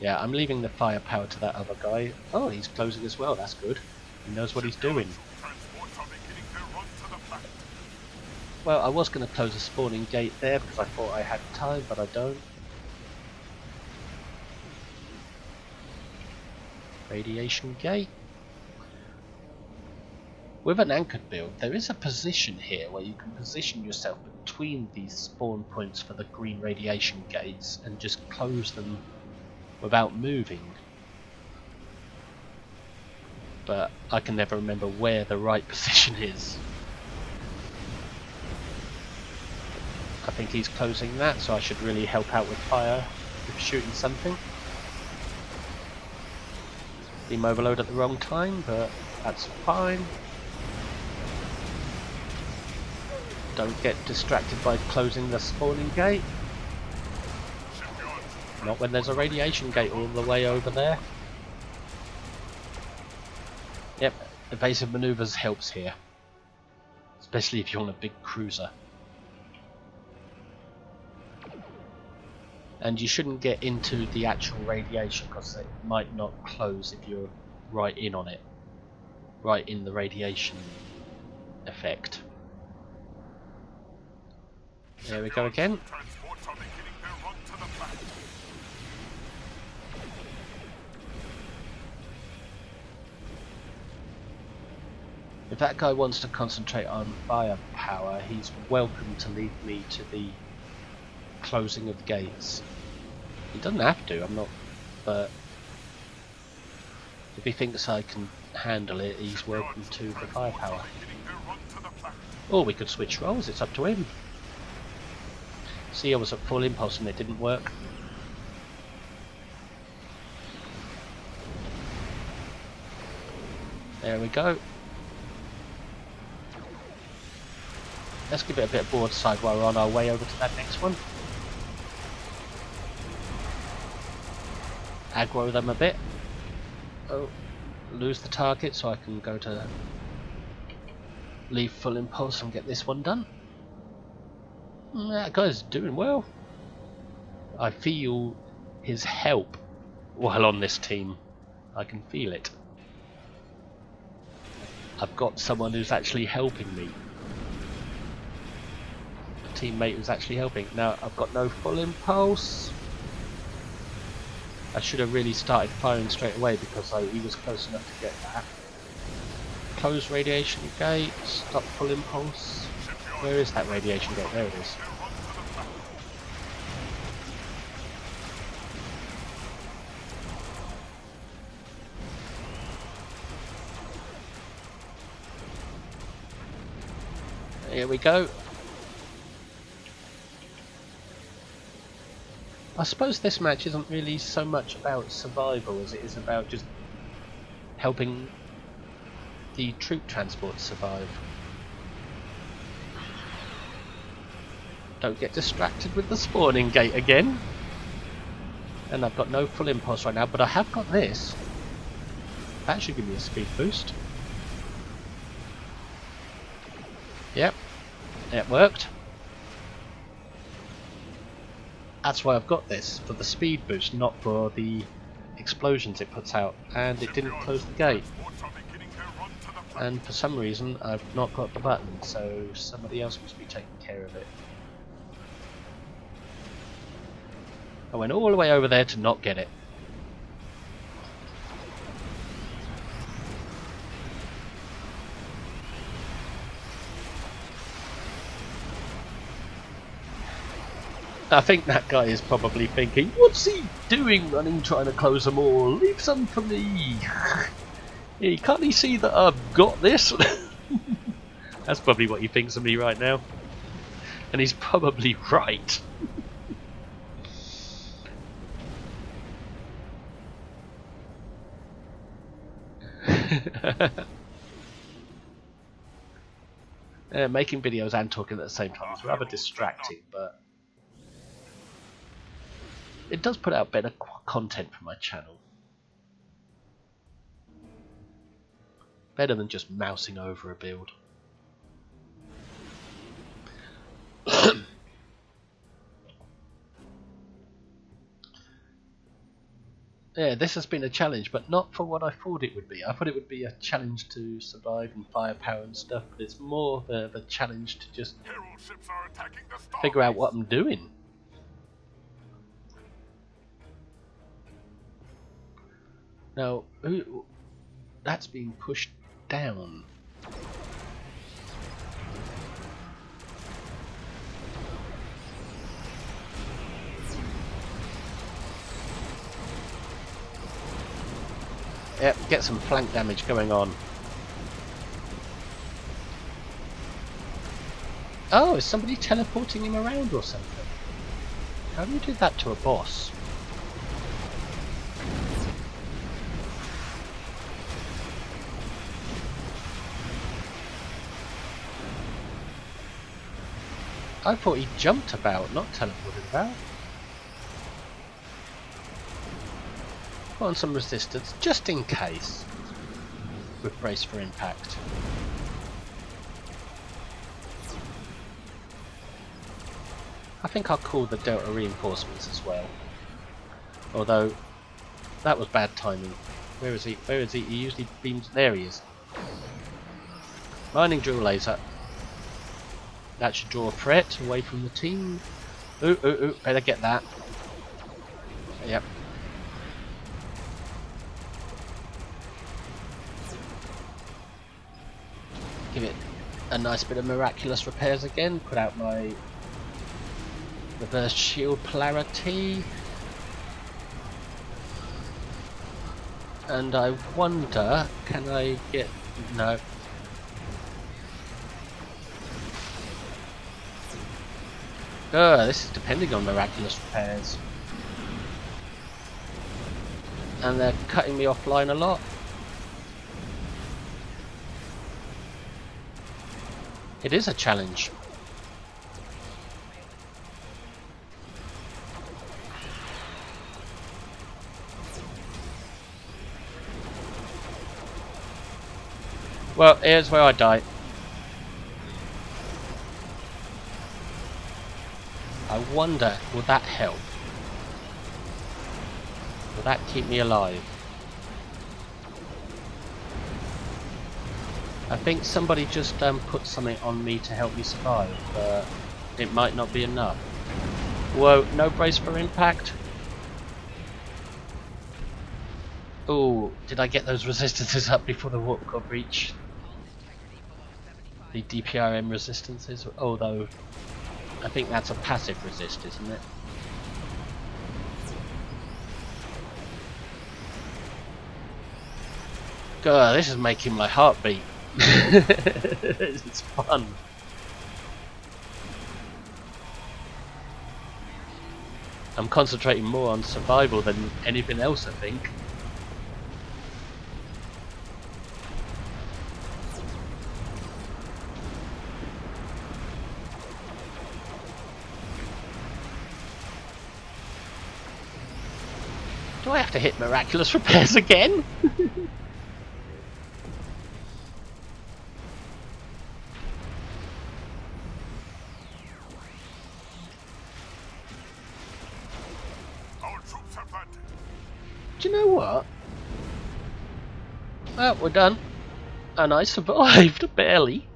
Yeah, I'm leaving the firepower to that other guy. Oh, he's closing as well, that's good. He knows what he's doing. Well, I was going to close a spawning gate there because I thought I had time, but I don't. Radiation gate. With an anchored build, there is a position here where you can position yourself between these spawn points for the green radiation gates and just close them without moving. But I can never remember where the right position is. I think he's closing that, so I should really help out with fire, with shooting something. Beam overload at the wrong time, but that's fine. Don't get distracted by closing the spawning gate. Not when there's a radiation gate all the way over there. Yep, evasive maneuvers helps here. Especially if you're on a big cruiser. And you shouldn't get into the actual radiation because it might not close if you're right in on it. Right in the radiation effect. There we go again. If that guy wants to concentrate on firepower, he's welcome to lead me to the closing of the gates. He doesn't have to, I'm not, but if he thinks I can handle it, he's welcome to the firepower. Or we could switch roles, it's up to him. See, I was at full impulse and it didn't work. There we go. Let's give it a bit of broadside while we're on our way over to that next one. Aggro them a bit. Oh, lose the target so I can go to leave full impulse and get this one done. That guy's doing well. I feel his help while on this team. I can feel it. I've got someone who's actually helping me. A teammate who's actually helping. Now I've got no full impulse. I should have really started firing straight away because he was close enough to get that. Close radiation gate, stop full impulse. Where is that radiation gate? There it is. Here we go. I suppose this match isn't really so much about survival as it is about just helping the troop transport survive. Don't get distracted with the spawning gate again. And I've got no full impulse right now, but I have got this. That should give me a speed boost. Yep, it worked. That's why I've got this, for the speed boost, not for the explosions it puts out. And it didn't close the gate. And for some reason I've not got the button, so somebody else must be taking care of it. I went all the way over there to not get it. I think that guy is probably thinking, what's he doing running trying to close them all? Leave some for me. Hey, can't he see that I've got this? That's probably what he thinks of me right now. And he's probably right. Making videos and talking at the same time is rather distracting, but it does put out better content for my channel. Better than just mousing over a build. Yeah, this has been a challenge, but not for what I thought it would be. I thought it would be a challenge to survive and firepower and stuff, but it's more of a challenge to just figure out what I'm doing. Now, that's being pushed down. Yep, get some flank damage going on. Oh, is somebody teleporting him around or something? How do you do that to a boss? I thought he jumped about, not teleported about. Put on some resistance, just in case. With brace for impact. I think I'll call the Delta reinforcements as well. Although, that was bad timing. Where is he? Where is he? He usually beams... There he is. Mining drill laser. That should draw a threat away from the team. Ooh, ooh, ooh, better get that. Yep. Give it a nice bit of miraculous repairs again. Put out my reverse shield polarity. And I wonder, can I get... no. This is depending on miraculous repairs. And they're cutting me offline a lot. It is a challenge. Well, here's where I die. I wonder, will that help? Will that keep me alive? I think somebody just put something on me to help me survive, but it might not be enough. Whoa, no brace for impact. Oh, did I get those resistances up before the warp core breach? The DPRM resistances, although I think that's a passive resist, isn't it? God, this is making my heart beat. It's fun. I'm concentrating more on survival than anything else, I think. Do I have to hit miraculous repairs again? Do you know what? Well, we're done. And I survived, barely.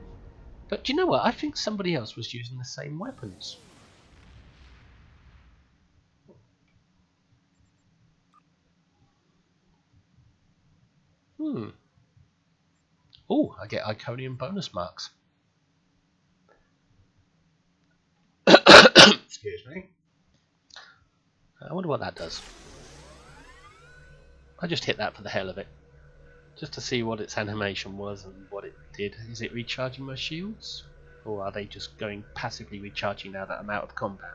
But do you know what? I think somebody else was using the same weapons. Oh, I get Iconium bonus marks. Excuse me. I wonder what that does. I just hit that for the hell of it. Just to see what its animation was and what it did. Is it recharging my shields? Or are they just going passively recharging now that I'm out of combat?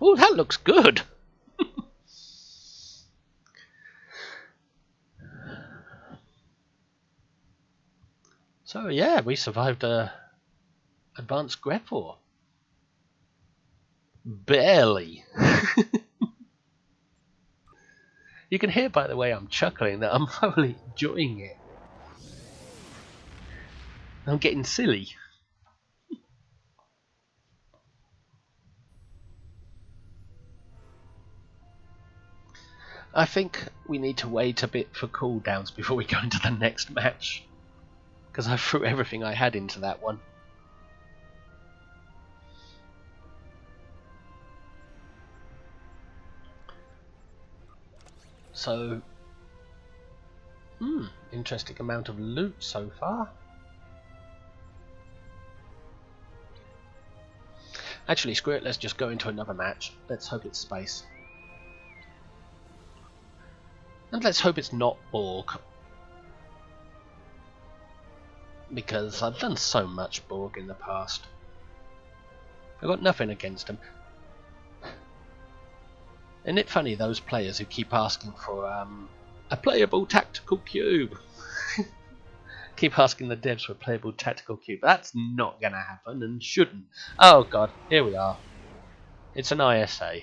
Oh, that looks good! So yeah, we survived advanced Gre'thor. Barely. You can hear, by the way, I'm chuckling, that I'm thoroughly enjoying it. I'm getting silly. I think we need to wait a bit for cooldowns before we go into the next match. Because I threw everything I had into that one. So, interesting amount of loot so far. Actually, screw it, let's just go into another match. Let's hope it's space. And let's hope it's not Borg. Because I've done so much Borg in the past. I've got nothing against them. Isn't it funny, those players who keep asking for a playable tactical cube? Keep asking the devs for a playable tactical cube. That's not going to happen and shouldn't. Oh god, here we are. It's an ISA.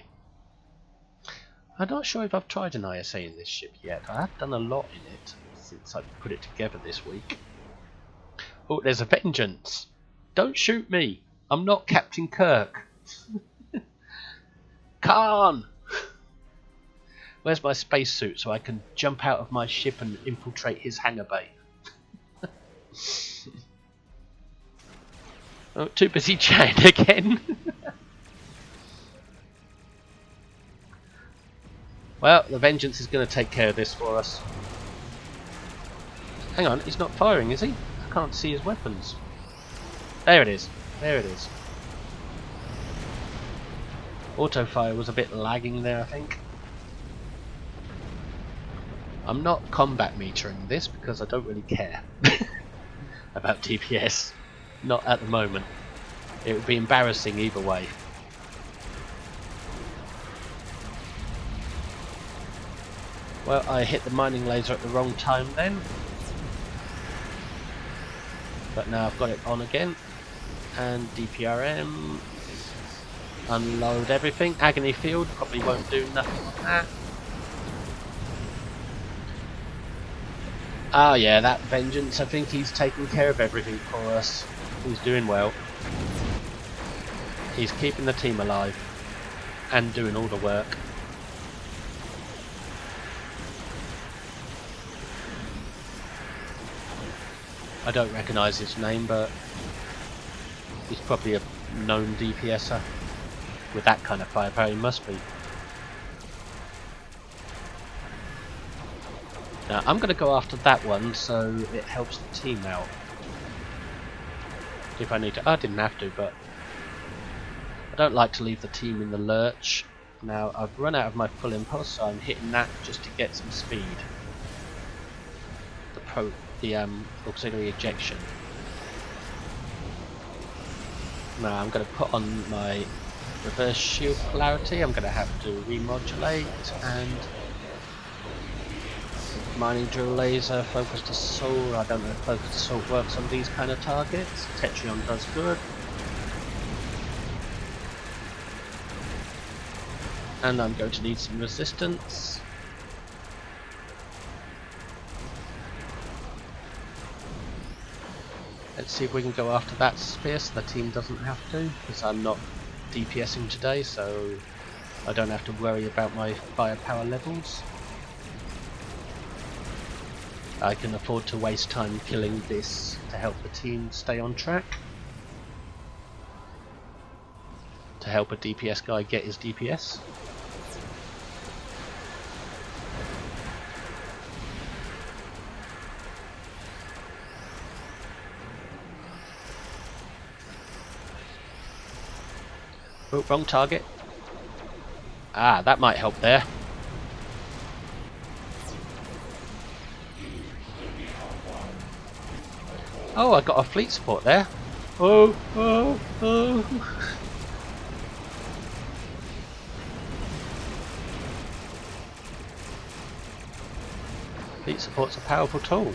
I'm not sure if I've tried an ISA in this ship yet. I have done a lot in it since I put it together this week. Oh, there's a Vengeance. Don't shoot me. I'm not Captain Kirk. Khan! Where's my spacesuit so I can jump out of my ship and infiltrate his hangar bay? Oh, too busy chatting again. Well, the Vengeance is going to take care of this for us. Hang on, he's not firing, is he? I can't see his weapons. There it is. There it is. Auto fire was a bit lagging there, I think. I'm not combat metering this because I don't really care about DPS. Not at the moment. It would be embarrassing either way. Well, I hit the mining laser at the wrong time then. But now I've got it on again. And DPRM. Unload everything. Agony field probably won't do nothing on that. Oh yeah, that vengeance, I think he's taking care of everything for us. He's doing well. He's keeping the team alive and doing all the work. I don't recognise his name, but he's probably a known DPSer. With that kind of firepower, he must be. Now, I'm going to go after that one so it helps the team out. If I need to. I didn't have to, but I don't like to leave the team in the lurch. Now, I've run out of my full impulse, so I'm hitting that just to get some speed. The auxiliary ejection. Now, I'm going to put on my reverse shield polarity. I'm going to have to remodulate and mining drill laser, focused assault. I don't know if focused assault works on these kind of targets. Tetrion does good. And I'm going to need some resistance. Let's see if we can go after that spear so the team doesn't have to, because I'm not DPSing today, so I don't have to worry about my firepower levels. I can afford to waste time killing this to help the team stay on track. To help a DPS guy get his DPS. Oh, wrong target. Ah, that might help there. Oh, I got a fleet support there. Oh, oh, oh. Fleet support's a powerful tool.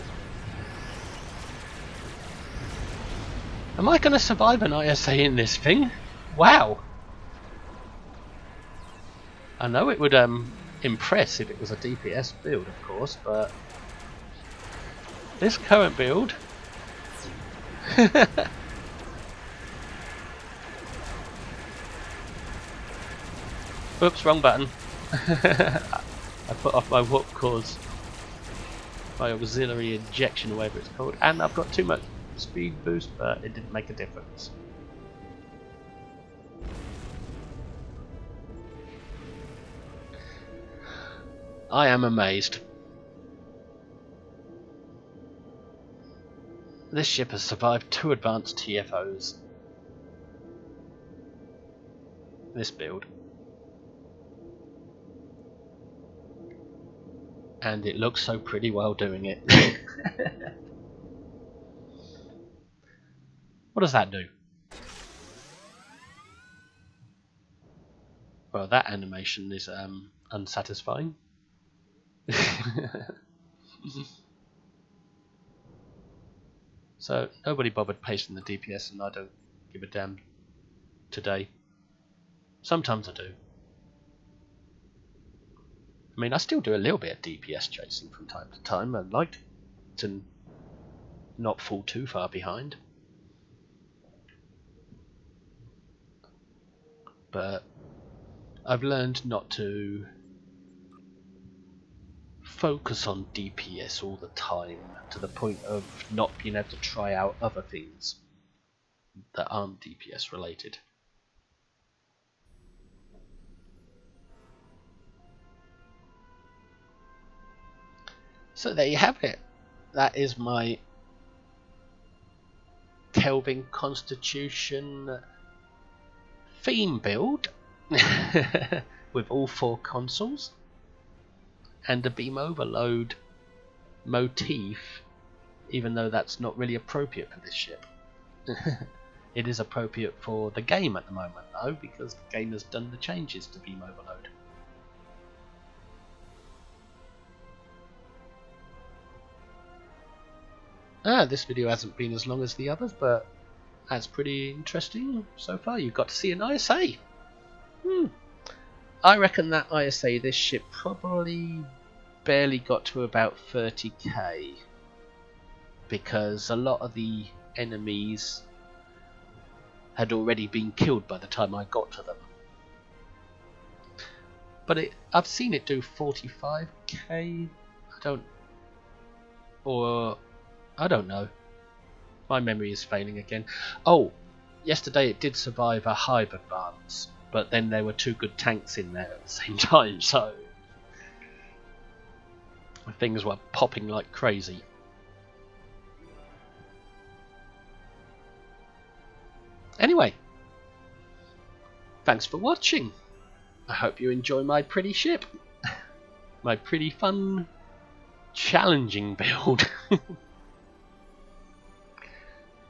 Am I going to survive an ISA in this thing? Wow. I know it would impress if it was a DPS build, of course, but this current build. Oops, wrong button. I put off my warp cores, my auxiliary ejection, whatever it's called, and I've got too much speed boost, but it didn't make a difference. I am amazed. This ship has survived 2 advanced TFOs. This build. And it looks so pretty while doing it. What does that do? Well, that animation is unsatisfying. So nobody bothered pasting the DPS, and I don't give a damn today. Sometimes I do. I mean, I still do a little bit of DPS chasing from time to time. I'd like to not fall too far behind. But I've learned not to focus on DPS all the time, to the point of not being able to try out other things that aren't DPS related. So there you have it. that is my Kelvin Constitution theme build with all 4 consoles and a beam overload motif, even though that's not really appropriate for this ship. It is appropriate for the game at the moment though, because the game has done the changes to beam overload. This video hasn't been as long as the others, but that's pretty interesting so far. You've got to see an ISA. I reckon that ISA, this ship probably barely got to about 30k, because a lot of the enemies had already been killed by the time I got to them. But I've seen it do 45k. I don't know. My memory is failing again. Oh, yesterday it did survive a hive advance, but then there were 2 good tanks in there at the same time, so things were popping like crazy. Anyway, thanks for watching. I hope you enjoy my pretty ship. My pretty fun, challenging build.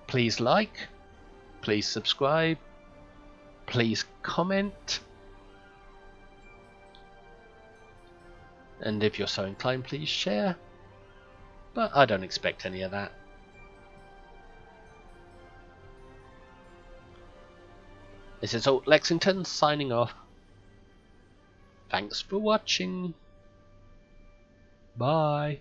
Please like, please subscribe, please comment, and if you're so inclined, please share, but I don't expect any of that. This is Lexington signing off. Thanks for watching. Bye.